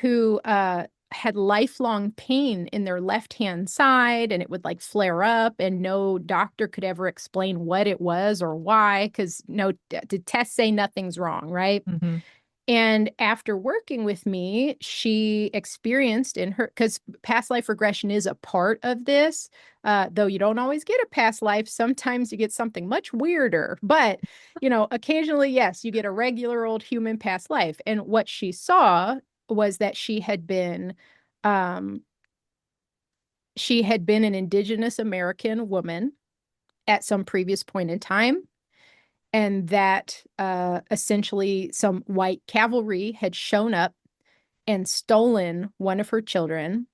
who had lifelong pain in their left hand side, and it would like flare up, and no doctor could ever explain what it was or why, because no, the tests say nothing's wrong, right? Hmm. And after working with me, she experienced in her, because past life regression is a part of this, though you don't always get a past life. Sometimes you get something much weirder. But, occasionally, yes, you get a regular old human past life. And what she saw was that um, she had been an Indigenous American woman at some previous point in time, and that essentially some white cavalry had shown up and stolen one of her children.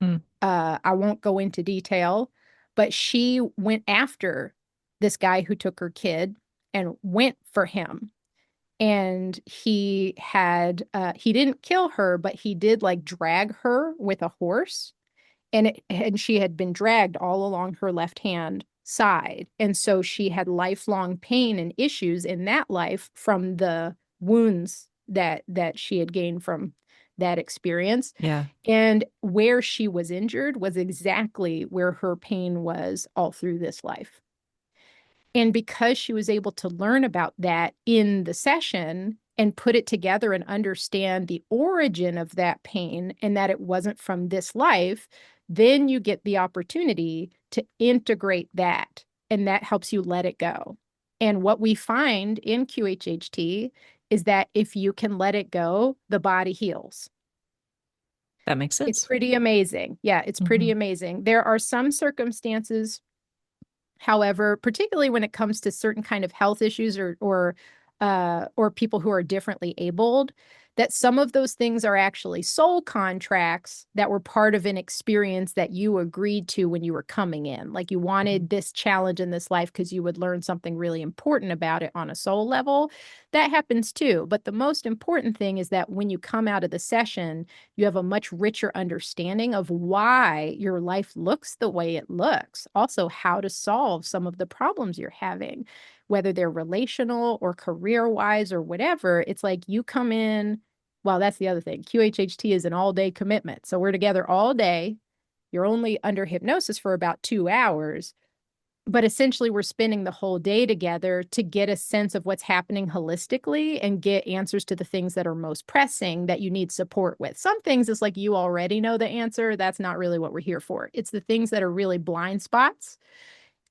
Mm. I won't go into detail, but she went after this guy who took her kid and went for him. And he didn't kill her, but he did like drag her with a horse, and she had been dragged all along her left hand side. And so she had lifelong pain and issues in that life from the wounds that she had gained from that experience. Yeah. And where she was injured was exactly where her pain was all through this life. And because she was able to learn about that in the session and put it together and understand the origin of that pain and that it wasn't from this life, then you get the opportunity to integrate that. And that helps you let it go. And what we find in QHHT is that if you can let it go, the body heals. That makes It's sense. pretty amazing. Yeah, it's pretty Hmm. amazing. There are some circumstances, however, particularly when it comes to certain kind of health issues or people who are differently abled, that some of those things are actually soul contracts that were part of an experience that you agreed to when you were coming in. Like you wanted this challenge in this life because you would learn something really important about it on a soul level. That happens too. But the most important thing is that when you come out of the session, you have a much richer understanding of why your life looks the way it looks. Also, how to solve some of the problems you're having, whether they're relational or career wise or whatever. It's like you come in. Well, that's the other thing. QHHT is an all day commitment. So we're together all day. You're only under hypnosis for about 2 hours, but essentially we're spending the whole day together to get a sense of what's happening holistically and get answers to the things that are most pressing that you need support with. Some things it's like you already know the answer. That's not really what we're here for. It's the things that are really blind spots.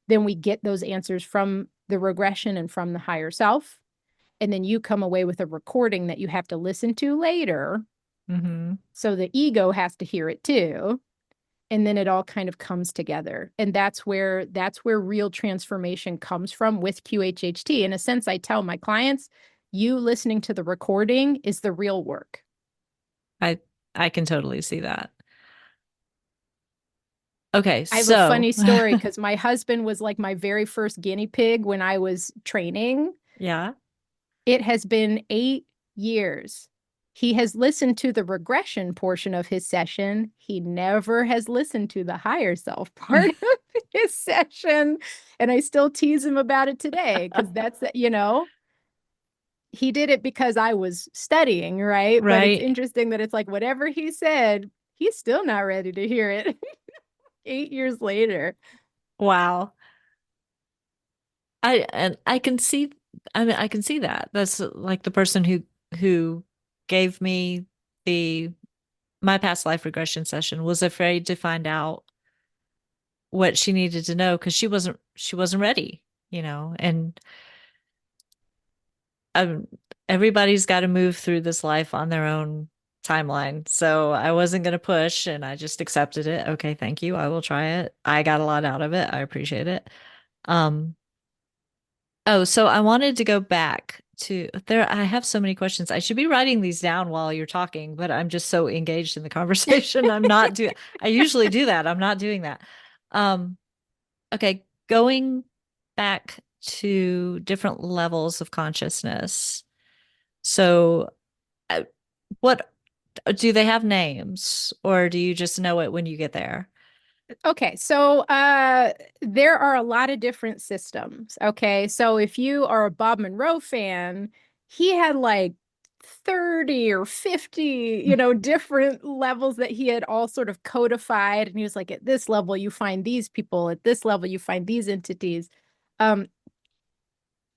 Then we get those answers from the regression and from the higher self. And then you come away with a recording that you have to listen to later. Hmm. So the ego has to hear it too. And then it all kind of comes together. And that's where real transformation comes from with QHHT. In a sense, I tell my clients, you listening to the recording is the real work. I I can totally see that. Okay, I have a so funny story because my husband was like my very first guinea pig when I was training. yeah. It has been 8 years. He has listened to the regression portion of his session. He never has listened to the higher self part of his session. And I still tease him about it today because he did it because I was studying, right? But it's Right. interesting that it's like whatever he said, he's still not ready to hear it 8 years later. Wow. I can see, I mean, I can see that. That's like the person who gave me the my past life regression session was afraid to find out what she needed to know because she wasn't ready, and um, everybody's got to move through this life on their own timeline. So I wasn't going to push and I just accepted it. Okay, thank you. I will try it. I got a lot out of it. I appreciate it. Um, oh, so I wanted to go back to there. I have so many questions. I should be writing these down while you're talking, but I'm just so engaged in the conversation. I'm not doing, I usually do that. I'm not doing that. Um, okay, going back to different levels of consciousness. So, uh, what do they have names or do you just know it when you get there? Okay, so there are a lot of different systems. Okay, so if you are a Bob Monroe fan, he had like 30 or 50, different levels that he had all sort of codified. And he was like, at this level, you find these people, at this level, you find these entities. Um,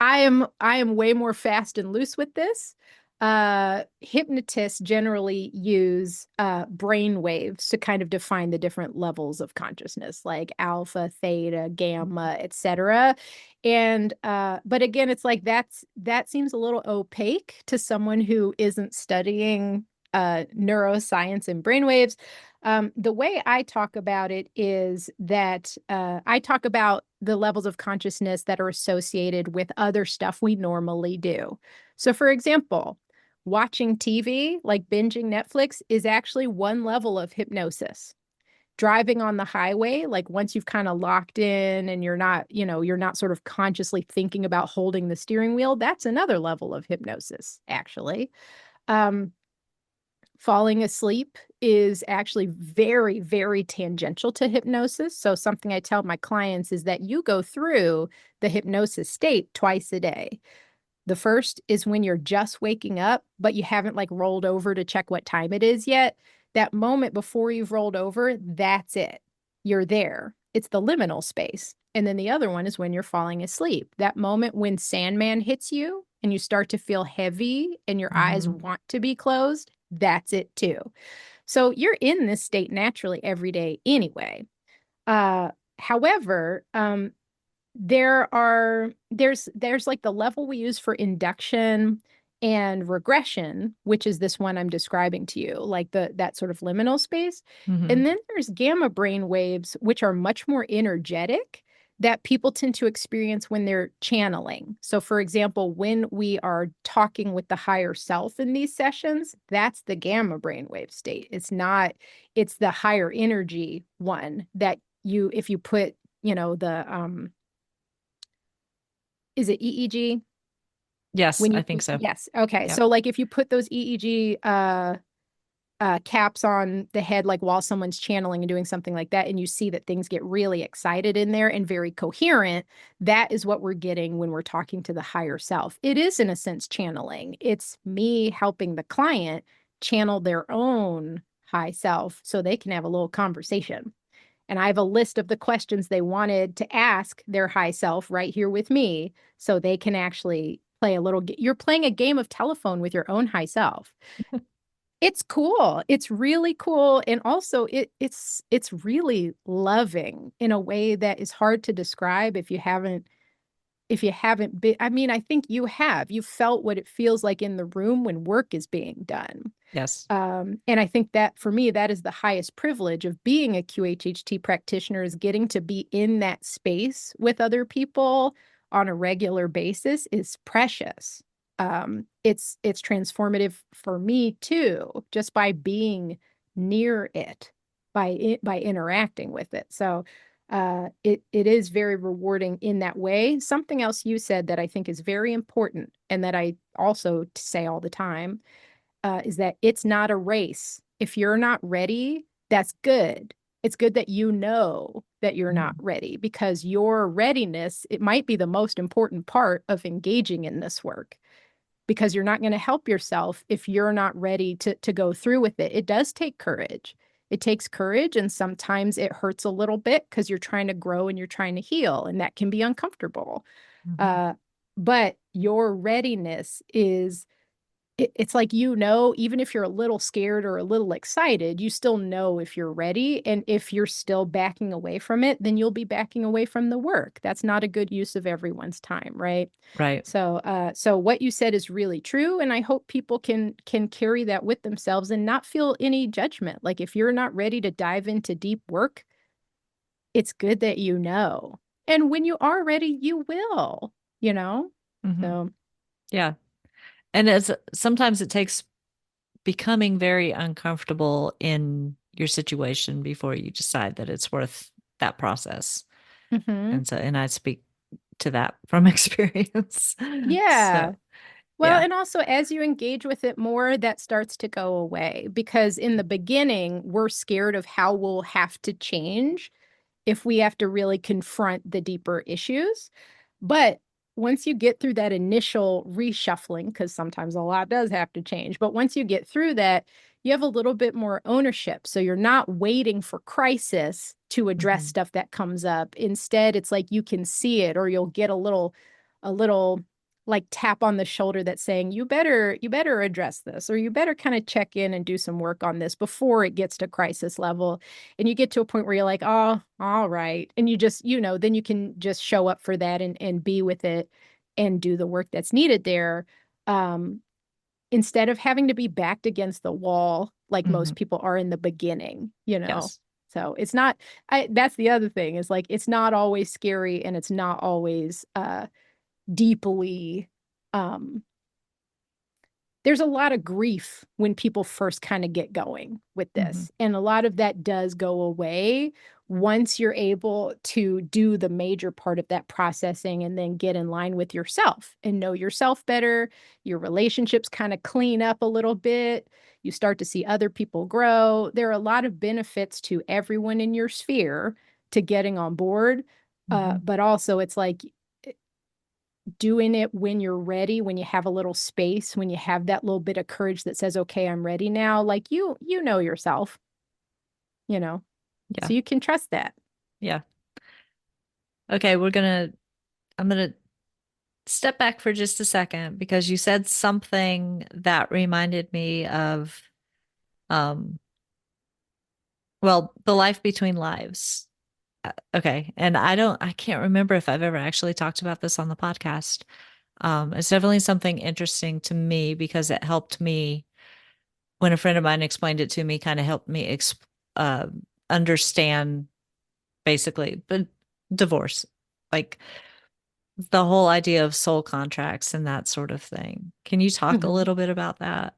I am way more fast and loose with this. Hypnotists generally use brain waves to kind of define the different levels of consciousness, like alpha, theta, gamma, etc. And but again, it's like that seems a little opaque to someone who isn't studying neuroscience and brainwaves. The way I talk about it is that I talk about the levels of consciousness that are associated with other stuff we normally do. So, for example, watching TV, like binging Netflix, is actually one level of hypnosis. Driving on the highway, like once you've kind of locked in and you're not sort of consciously thinking about holding the steering wheel, that's another level of hypnosis, actually. Um, Falling asleep is actually very, very tangential to hypnosis. So, something I tell my clients is that you go through the hypnosis state twice a day. The first is when you're just waking up, but you haven't like rolled over to check what time it is yet. That moment before you've rolled over, that's it. You're there. It's the liminal space. And then the other one is when you're falling asleep. That moment when Sandman hits you and you start to feel heavy and your eyes Mm-hmm. want to be closed, that's it too. So you're in this state naturally every day anyway. However, there's like the level we use for induction and regression, which is this one I'm describing to you, like that sort of liminal space. Mm-hmm. And then there's gamma brain waves, which are much more energetic, that people tend to experience when they're channeling. So, for example, when we are talking with the higher self in these sessions, that's the gamma brainwave state. It's the higher energy one that if you put, the is it EEG? Yes, When I you, think so. yes. Okay. Yep. So like if you put those EEG caps on the head, like while someone's channeling and doing something like that, and you see that things get really excited in there and very coherent, that is what we're getting when we're talking to the higher self. It is, in a sense, channeling. It's me helping the client channel their own high self so they can have a little conversation. And I have a list of the questions they wanted to ask their high self right here with me so they can actually play a little. You're playing a game of telephone with your own high self. It's cool. It's really cool. And also it's really loving in a way that is hard to describe if you haven't been. I mean, I think you felt what it feels like in the room when work is being done. Yes. And I think that for me, that is the highest privilege of being a QHHT practitioner, is getting to be in that space with other people on a regular basis is precious. It's transformative for me too, just by being near it, by interacting with it. So it is very rewarding in that way. Something else you said that I think is very important, and that I also say all the time, is that it's not a race. If you're not ready, that's good. It's good that you know that you're not Mhm. ready, because your readiness, it might be the most important part of engaging in this work, because you're not going to help yourself if you're not ready to go through with it. It does take courage. It takes courage, and sometimes it hurts a little bit because you're trying to grow and you're trying to heal, and that can be uncomfortable. Mhm. Uh, but your readiness is it's like, even if you're a little scared or a little excited, you still know if you're ready. And if you're still backing away from it, then you'll be backing away from the work. That's not a good use of everyone's time, right? Right. So what you said is really true, and I hope people can carry that with themselves and not feel any judgment. Like if you're not ready to dive into deep work, it's good that you know. And when you are ready, you will, you know? Hmm. So, Yeah. And it's sometimes it takes becoming very uncomfortable in your situation before you decide that it's worth that process. mhm. And I speak to that from experience. Yeah. So, Well, yeah. and also as you engage with it more, that starts to go away, because in the beginning, we're scared of how we'll have to change if we have to really confront the deeper issues. But once you get through that initial reshuffling, because sometimes a lot does have to change, but once you get through that, you have a little bit more ownership. So you're not waiting for crisis to address Hmm. stuff that comes up. Instead, it's like you can see it, or you'll get a little like tap on the shoulder that's saying, you better address this, or you better kind of check in and do some work on this before it gets to crisis level. And you get to a point where you're like, oh, all right. And you just, then you can just show up for that and be with it and do the work that's needed there. Um, Instead of having to be backed against the wall like Hmm. most people are in the beginning. Yes. So it's not, that's the other thing is like, it's not always scary and it's not always, deeply, um, there's a lot of grief when people first kind of get going with Hmm. this. And a lot of that does go away once you're able to do the major part of that processing and then get in line with yourself and know yourself better. Your relationships kind of clean up a little bit. You start to see other people grow. There are a lot of benefits to everyone in your sphere to getting on board. Hmm. But also, it's like doing it when you're ready, when you have a little space, when you have that little bit of courage that says, okay, I'm ready now. Like you know yourself, you know, Yeah. so you can trust that. Yeah. Okay, I'm gonna step back for just a second because you said something that reminded me of, um, well, the life between lives. Okay, and I can't remember if I've ever actually talked about this on the podcast. It's definitely something interesting to me because it helped me when a friend of mine explained it to me, kind of helped me uh, understand basically, but divorce, like the whole idea of soul contracts and that sort of thing. Can you talk a Mhm. little bit about that?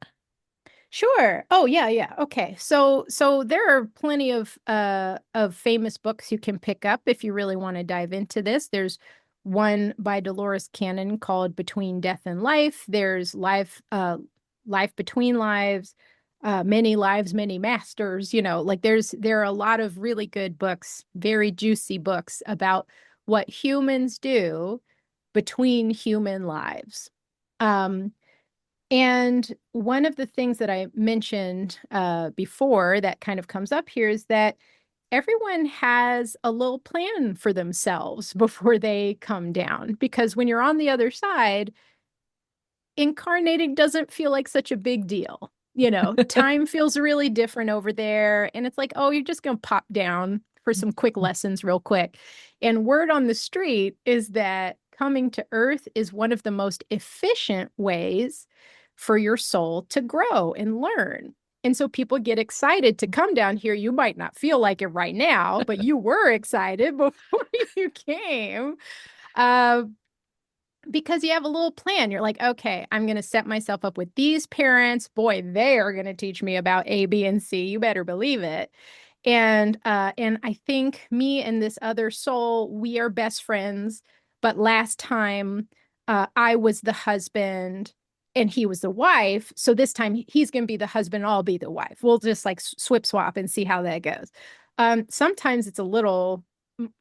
Sure. Oh yeah, yeah. Okay. So there are plenty of famous books you can pick up if you really want to dive into this. There's one by Dolores Cannon called Between Death and Life. There's Life Between Lives, Many Lives, Many Masters, like there are a lot of really good books, very juicy books about what humans do between human lives. Um, and one of the things that I mentioned before that kind of comes up here is that everyone has a little plan for themselves before they come down. Because when you're on the other side, incarnating doesn't feel like such a big deal. Time feels really different over there. And it's like, oh, you're just going to pop down for some quick lessons real quick. And word on the street is that coming to Earth is one of the most efficient ways for your soul to grow and learn. And so people get excited to come down here. You might not feel like it right now, but you were excited before you came. Uh, because you have a little plan. You're like, okay, I'm going to set myself up with these parents. Boy, they are going to teach me about A, B, and C. You better believe it. And I think me and this other soul, we are best friends. But last time, I was the husband and he was the wife. So this time he's going to be the husband, I'll be the wife. We'll just like swip swap and see how that goes. Sometimes it's a little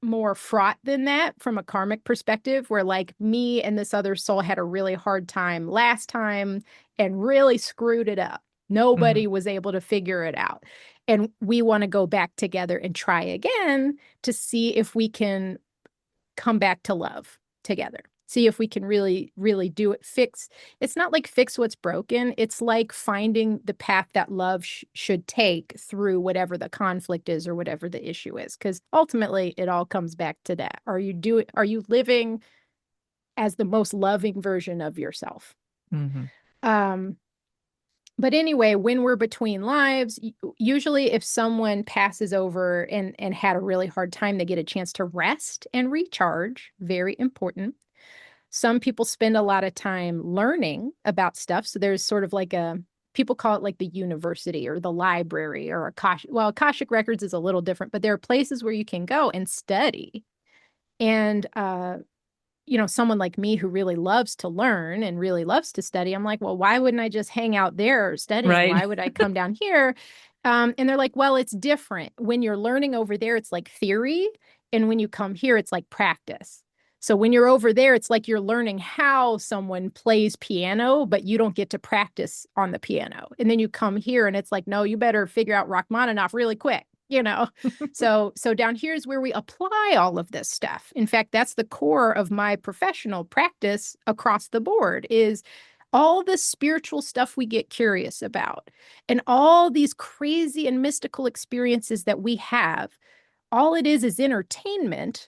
more fraught than that from a karmic perspective, where like me and this other soul had a really hard time last time and really screwed it up. Hmm. Nobody was able to figure it out. And we want to go back together and try again to see if we can come back to love together. See if we can really, really do it. It's not like fix what's broken. It's like finding the path that love should take through whatever the conflict is or whatever the issue is. Because ultimately, it all comes back to that. Are you living as the most loving version of yourself? Hmm. Um, but anyway, when we're between lives, usually if someone passes over and had a really hard time, they get a chance to rest and recharge. Very important. Some people spend a lot of time learning about stuff. So there's sort of like people call it like the university or the library or Akashic Records is a little different, but there are places where you can go and study. And someone like me who really loves to learn and really loves to study, I'm like, well, why wouldn't I just hang out there studying? Right. Why would I come down here? And they're like, well, it's different. When you're learning over there, it's like theory. And when you come here, it's like practice. So when you're over there, it's like you're learning how someone plays piano, but you don't get to practice on the piano. And then you come here and it's like, no, you better figure out Rachmaninoff really quick. you know. So down here is where we apply all of this stuff. In fact, that's the core of my professional practice across the board is all the spiritual stuff we get curious about and all these crazy and mystical experiences that we have. All it is entertainment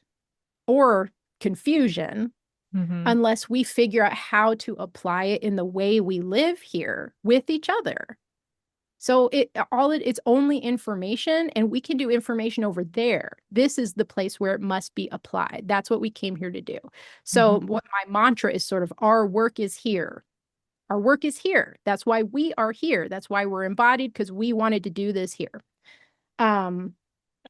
or confusion Mm-hmm. unless we figure out how to apply it in the way we live here with each other. So it's only information, and we can do information over there. This is the place where it must be applied. That's what we came here to do. So Mm-hmm. what my mantra is sort of our work is here. Our work is here. That's why we are here. That's why we're embodied because we wanted to do this here. Um,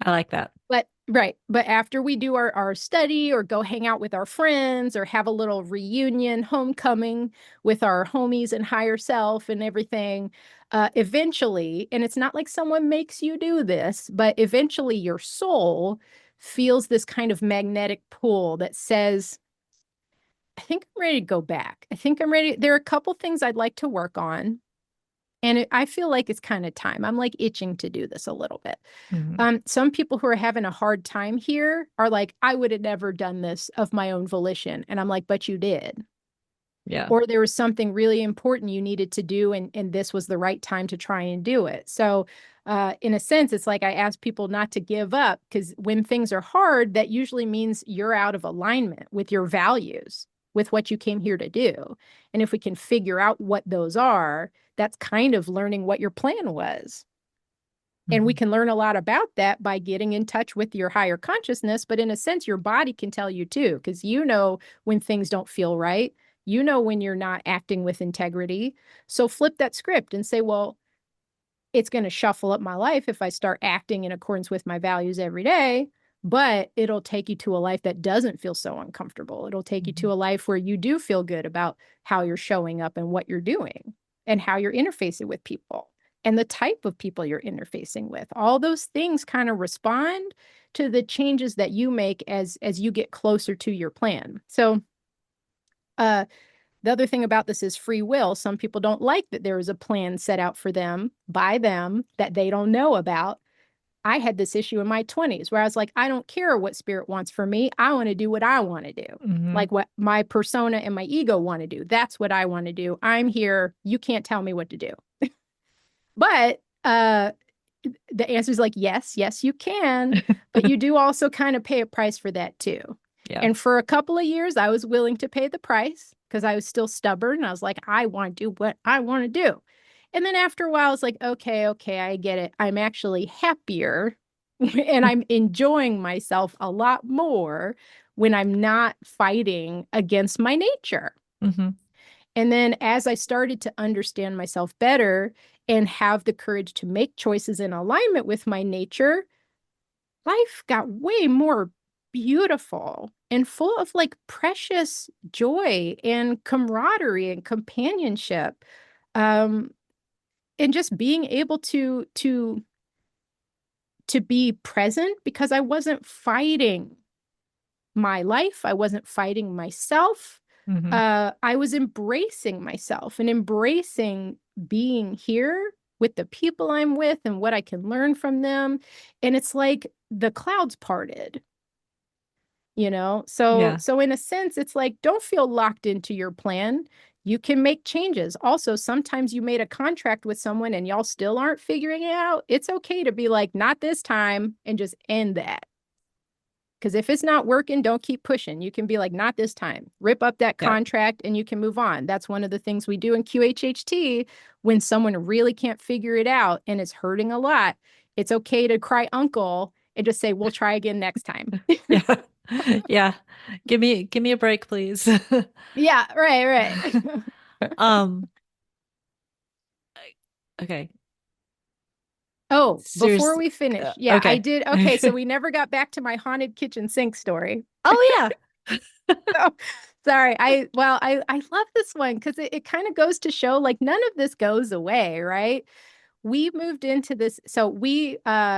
I like that. but right. But after we do our study or go hang out with our friends or have a little reunion, homecoming with our homies and higher self and everything, eventually, and it's not like someone makes you do this, but eventually your soul feels this kind of magnetic pull that says, I think I'm ready to go back. I think I'm ready. There are a couple things I'd like to work on. And I feel like it's kind of time. I'm like itching to do this a little bit. Mm-hmm. Some people who are having a hard time here are like, I would have never done this of my own volition. And I'm like, but you did. Yeah. Or there was something really important you needed to do, and this was the right time to try and do it. So, in a sense, it's like I ask people not to give up because when things are hard, that usually means you're out of alignment with your values, with what you came here to do. And if we can figure out what those are, that's kind of learning what your plan was. And we Mm-hmm. can learn a lot about that by getting in touch with your higher consciousness. But in a sense, your body can tell you too, because you know when things don't feel right. You know when you're not acting with integrity. So flip that script and say, well, it's going to shuffle up my life if I start acting in accordance with my values every day. But it'll take you to a life that doesn't feel so uncomfortable. It'll take you Mm-hmm. to a life where you do feel good about how you're showing up and what you're doing and how you're interfacing with people and the type of people you're interfacing with. All those things kind of respond to the changes that you make as you get closer to your plan. So the other thing about this is free will. Some people don't like that there is a plan set out for them by them that they don't know about. I had this issue in my 20s where I was like, I don't care what spirit wants for me. I want to do what I want to do. Mm-hmm. Like what my persona and my ego want to do. That's what I want to do. I'm here. You can't tell me what to do. But the answer is like, yes, yes, you can. But you do also kind of pay a price for that too. Yeah. And for a couple of years, I was willing to pay the price because I was still stubborn. I was like, I want to do what I want to do. And then after a while, I was like, okay, okay, I get it. I'm actually happier and I'm enjoying myself a lot more when I'm not fighting against my nature. Mm-hmm. And then as I started to understand myself better and have the courage to make choices in alignment with my nature, life got way more beautiful and full of like precious joy and camaraderie and companionship. Um, and just being able to be present because I wasn't fighting my life. I wasn't fighting myself. Mm-hmm. I was embracing myself and embracing being here with the people I'm with and what I can learn from them. And it's like the clouds parted, you know? So Yeah. so in a sense, it's like don't feel locked into your plan. You can make changes. Also, sometimes you made a contract with someone and y'all still aren't figuring it out. It's okay to be like, not this time, and just end that. Because if it's not working, don't keep pushing. You can be like, not this time. Rip up that Yeah. contract and you can move on. That's one of the things we do in QHHT when someone really can't figure it out and it's hurting a lot. It's okay to cry uncle and just say, we'll try again next time. Yeah. Yeah. Give me a break, please. Yeah, right, right. Um, okay. Oh, before Seriously. we finish, yeah, I Okay. did. Okay, so we never got back to my haunted kitchen sink story. Oh yeah. So, sorry. I love this one because it kind of goes to show like none of this goes away, right? we moved into this. So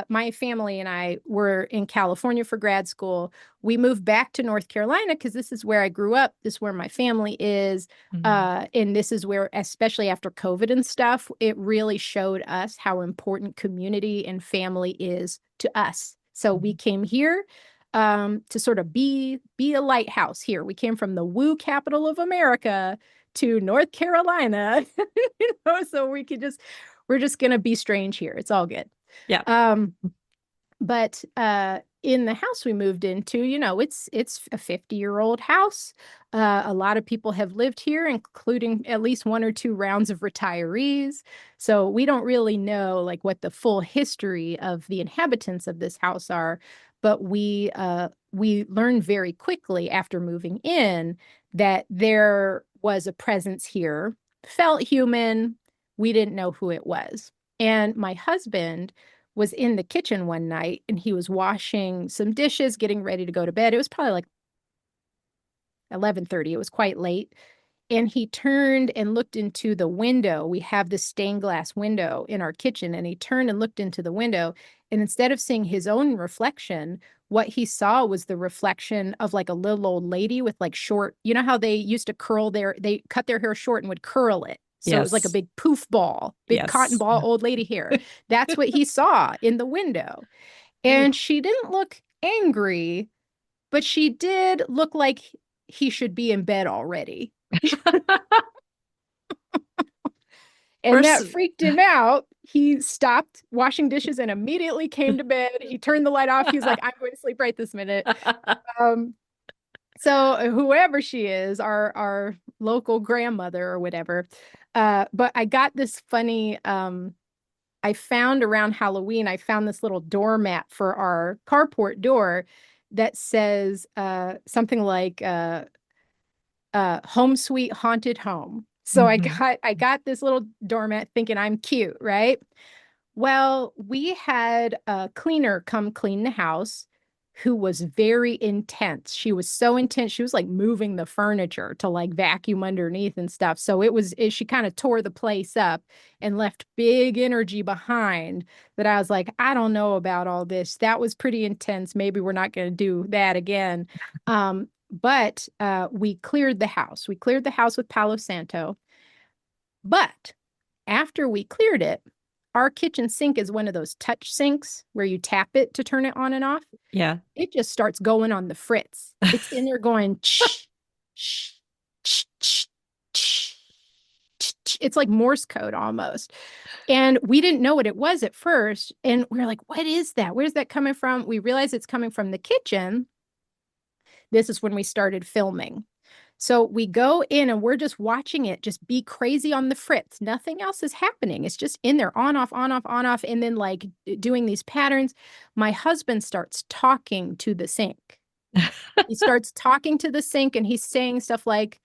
my family and I were in California for grad school. We moved back to North Carolina because this is where I grew up. This is where my family is. Mhm. And this is where, especially after COVID and stuff, it really showed us how important community and family is to us. So we Mhm. came here to sort of be a lighthouse here. We came from the woo capital of America to North Carolina, so we're just gonna be strange here. It's all good. Yeah. Um, but in the house we moved into, it's a 50-year-old house. A lot of people have lived here, including at least one or two rounds of retirees. So we don't really know like what the full history of the inhabitants of this house are, but we learned very quickly after moving in that there was a presence here, felt human. We didn't know who it was. And my husband was in the kitchen one night and he was washing some dishes, getting ready to go to bed. It was probably like 11:30. It was quite late. And he turned and looked into the window. We have this stained glass window in our kitchen, and he turned and looked into the window. And instead of seeing his own reflection, what he saw was the reflection of like a little old lady with like short, you know how they used to they cut their hair short and would curl it. So it was like a Yes. big poof ball, big cotton Yes. ball old lady hair. That's what he saw in the window. Ooh. And she didn't look angry, but she did look like he should be in bed already. And First, that freaked him out. He stopped washing dishes and immediately came to bed. He turned the light off. He was like, I'm going to sleep right this minute. Um, so whoever she is, our local grandmother or whatever. But I got this funny, I found around Halloween, I found this little doormat for our carport door that says something like home sweet haunted home. So Mhm. I got this little doormat thinking I'm cute, right? Well, we had a cleaner come clean the house who was very intense. She was so intense. She was like moving the furniture to like vacuum underneath and stuff. So she kind of tore the place up and left big energy behind that I was like, I don't know about all this. That was pretty intense. Maybe we're not going to do that again. But we cleared the house. We cleared the house with Palo Santo. But after we cleared it, our kitchen sink is one of those touch sinks where you tap it to turn it on and off. Yeah. It just starts going on the fritz. It's in there going, shh, shh, shh, shh, shh, shh. It's like Morse code almost. And we didn't know what it was at first. And we were like, what is that? Where's that coming from? We realized it's coming from the kitchen. This is when we started filming. So we go in and we're just watching it just be crazy on the fritz. Nothing else is happening. It's just in there, on, off, on, off, on, off, and then like doing these patterns. My husband starts talking to the sink. He starts talking to the sink and he's saying stuff like,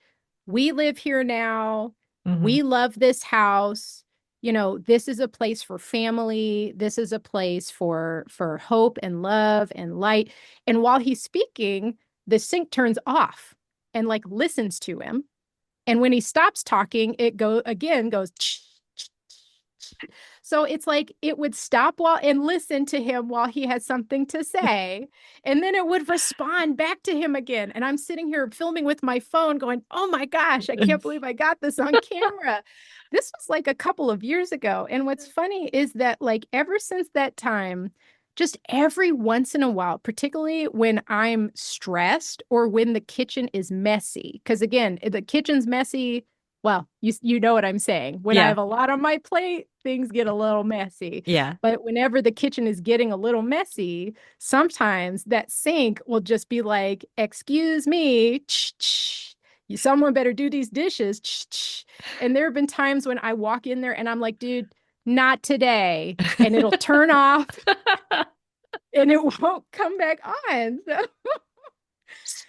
we live here now. Mhm. We love this house. This is a place for family. This is a place for hope and love and light. And while he's speaking, the sink turns off and like listens to him. And when he stops talking, it goes so it's like it would stop while and listen to him while he had something to say. And then it would respond back to him again. And I'm sitting here filming with my phone going, oh my gosh, I can't believe I got this on camera. This was like a couple of years ago. And what's funny is that, like, ever since that time, just every once in a while, particularly when I'm stressed or when the kitchen is messy, because again, the kitchen's messy. Well, you know what I'm saying. When I Yeah. have a lot on my plate, things get a little messy. Yeah. But whenever the kitchen is getting a little messy, sometimes that sink will just be like, "Excuse me, someone better do these dishes." And there have been times when I walk in there and I'm like, "Dude, not today." And it'll turn off and it won't come back on.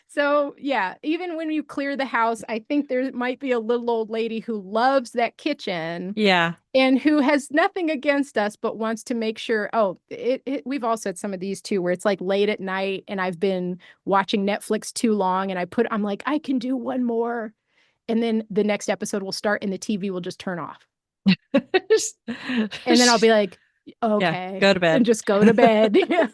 So yeah, even when you clear the house, I think there might be a little old lady who loves that kitchen Yeah. and who has nothing against us, but wants to make sure. Oh, we've also had some of these too, where it's like late at night and I've been watching Netflix too long and I'm like, I can do one more. And then the next episode will start and the TV will just turn off. And then I'll be like, Yeah, okay, go to and bed. just go to bed. Yeah.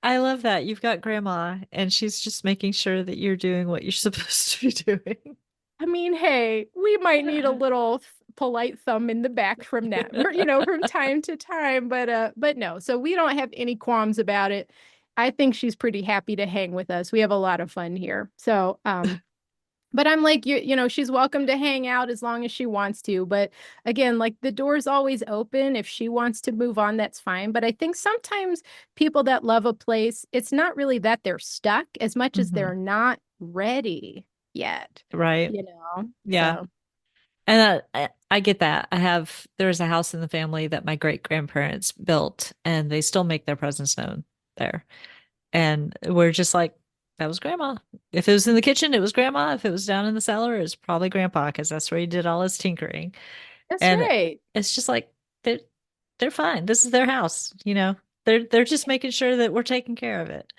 I love that. You've got grandma and she's just making sure that you're doing what you're supposed to be doing. I mean, hey, we might need a little polite thumb in the back from that, from time to time, but no. So we don't have any qualms about it. I think she's pretty happy to hang with us. We have a lot of fun here. So, but I'm like, she's welcome to hang out as long as she wants to. But again, like the door's always open. If she wants to move on, that's fine. But I think sometimes people that love a place, it's not really that they're stuck as much as Hmm. they're not ready yet, Right. you know? Yeah. So, And I get that. There's a house in the family that my great grandparents built, and they still make their presence known there. And we're just like, that was grandma. If it was in the kitchen, it was grandma. If it was down in the cellar, it was probably grandpa because that's where he did all his tinkering. that's And right. it's just like they're fine. This is their house. They're just making sure that we're taking care of it.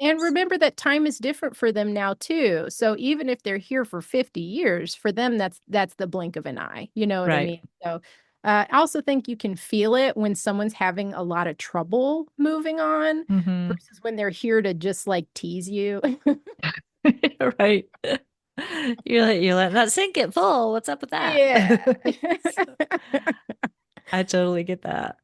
And remember that time is different for them now too. So even if they're here for 50 years, for them that's the blink of an eye. You know what I Right. mean? So I also think you can feel it when someone's having a lot of trouble moving on Hmm. versus when they're here to just like tease you. Right. You're letting that sink get full. What's up with that? Yeah. I totally get that.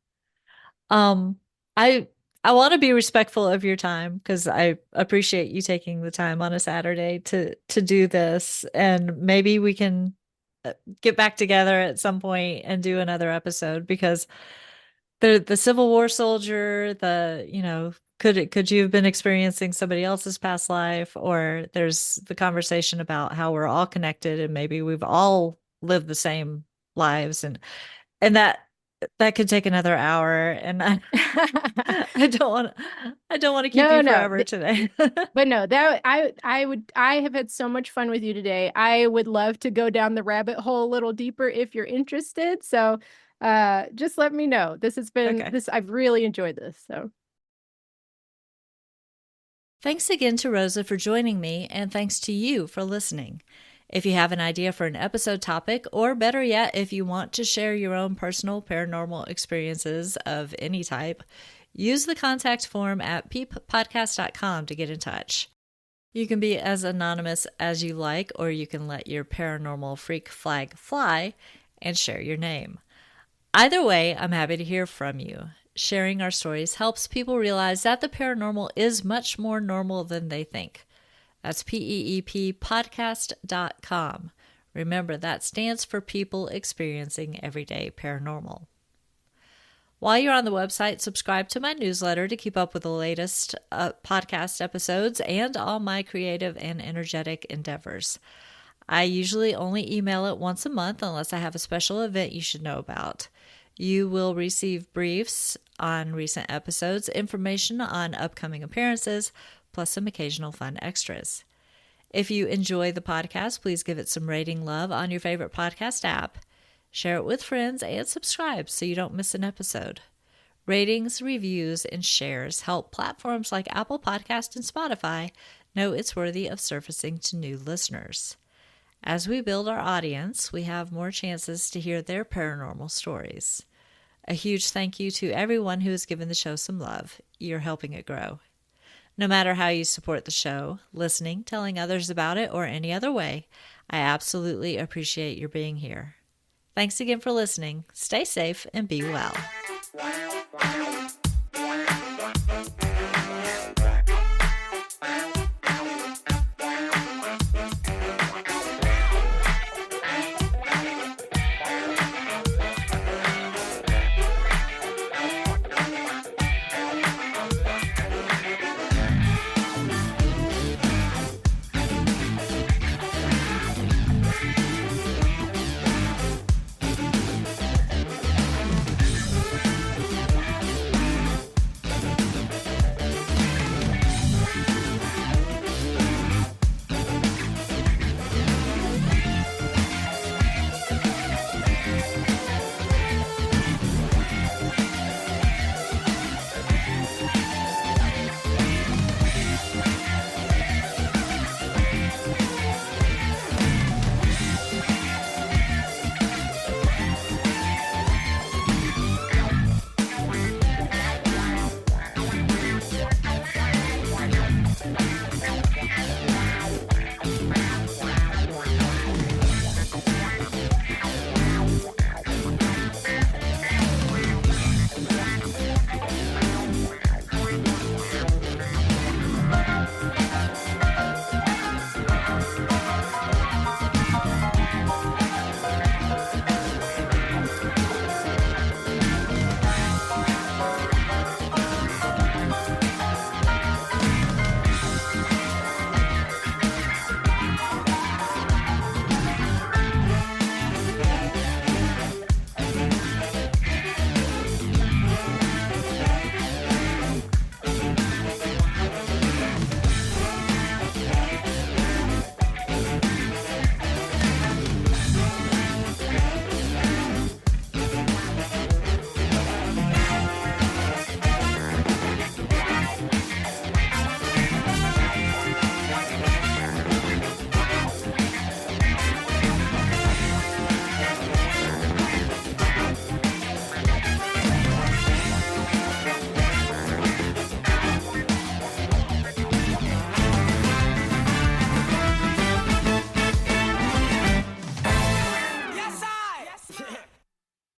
Um, I I want to be respectful of your time because I appreciate you taking the time on a Saturday to do this, and maybe we can get back together at some point and do another episode because the Civil War soldier, could you have been experiencing somebody else's past life, or there's the conversation about how we're all connected and maybe we've all lived the same lives and that could take another hour and I don't want I don't want to keep No, you no. forever today. But no, that I have had so much fun with you today. I would love to go down the rabbit hole a little deeper if you're interested. So just let me know. This has been Okay. this I've really enjoyed this. So Thanks again to Rosa for joining me, and thanks to you for listening. If you have an idea for an episode topic, or better yet, if you want to share your own personal paranormal experiences of any type, use the contact form at peeppodcast.com to get in touch. You can be as anonymous as you like, or you can let your paranormal freak flag fly and share your name. Either way, I'm happy to hear from you. Sharing our stories helps people realize that the paranormal is much more normal than they think. That's PEEPpodcast.com. Remember, that stands for People Experiencing Everyday Paranormal. While you're on the website, subscribe to my newsletter to keep up with the latest podcast episodes and all my creative and energetic endeavors. I usually only email it once a month unless I have a special event you should know about. You will receive briefs on recent episodes, information on upcoming appearances, plus some occasional fun extras. If you enjoy the podcast, please give it some rating love on your favorite podcast app. Share it with friends and subscribe so you don't miss an episode. Ratings, reviews, and shares help platforms like Apple Podcast and Spotify know it's worthy of surfacing to new listeners. As we build our audience, we have more chances to hear their paranormal stories. A huge thank you to everyone who has given the show some love. You're helping it grow. No matter how you support the show, listening, telling others about it, or any other way, I absolutely appreciate your being here. Thanks again for listening. Stay safe and be well.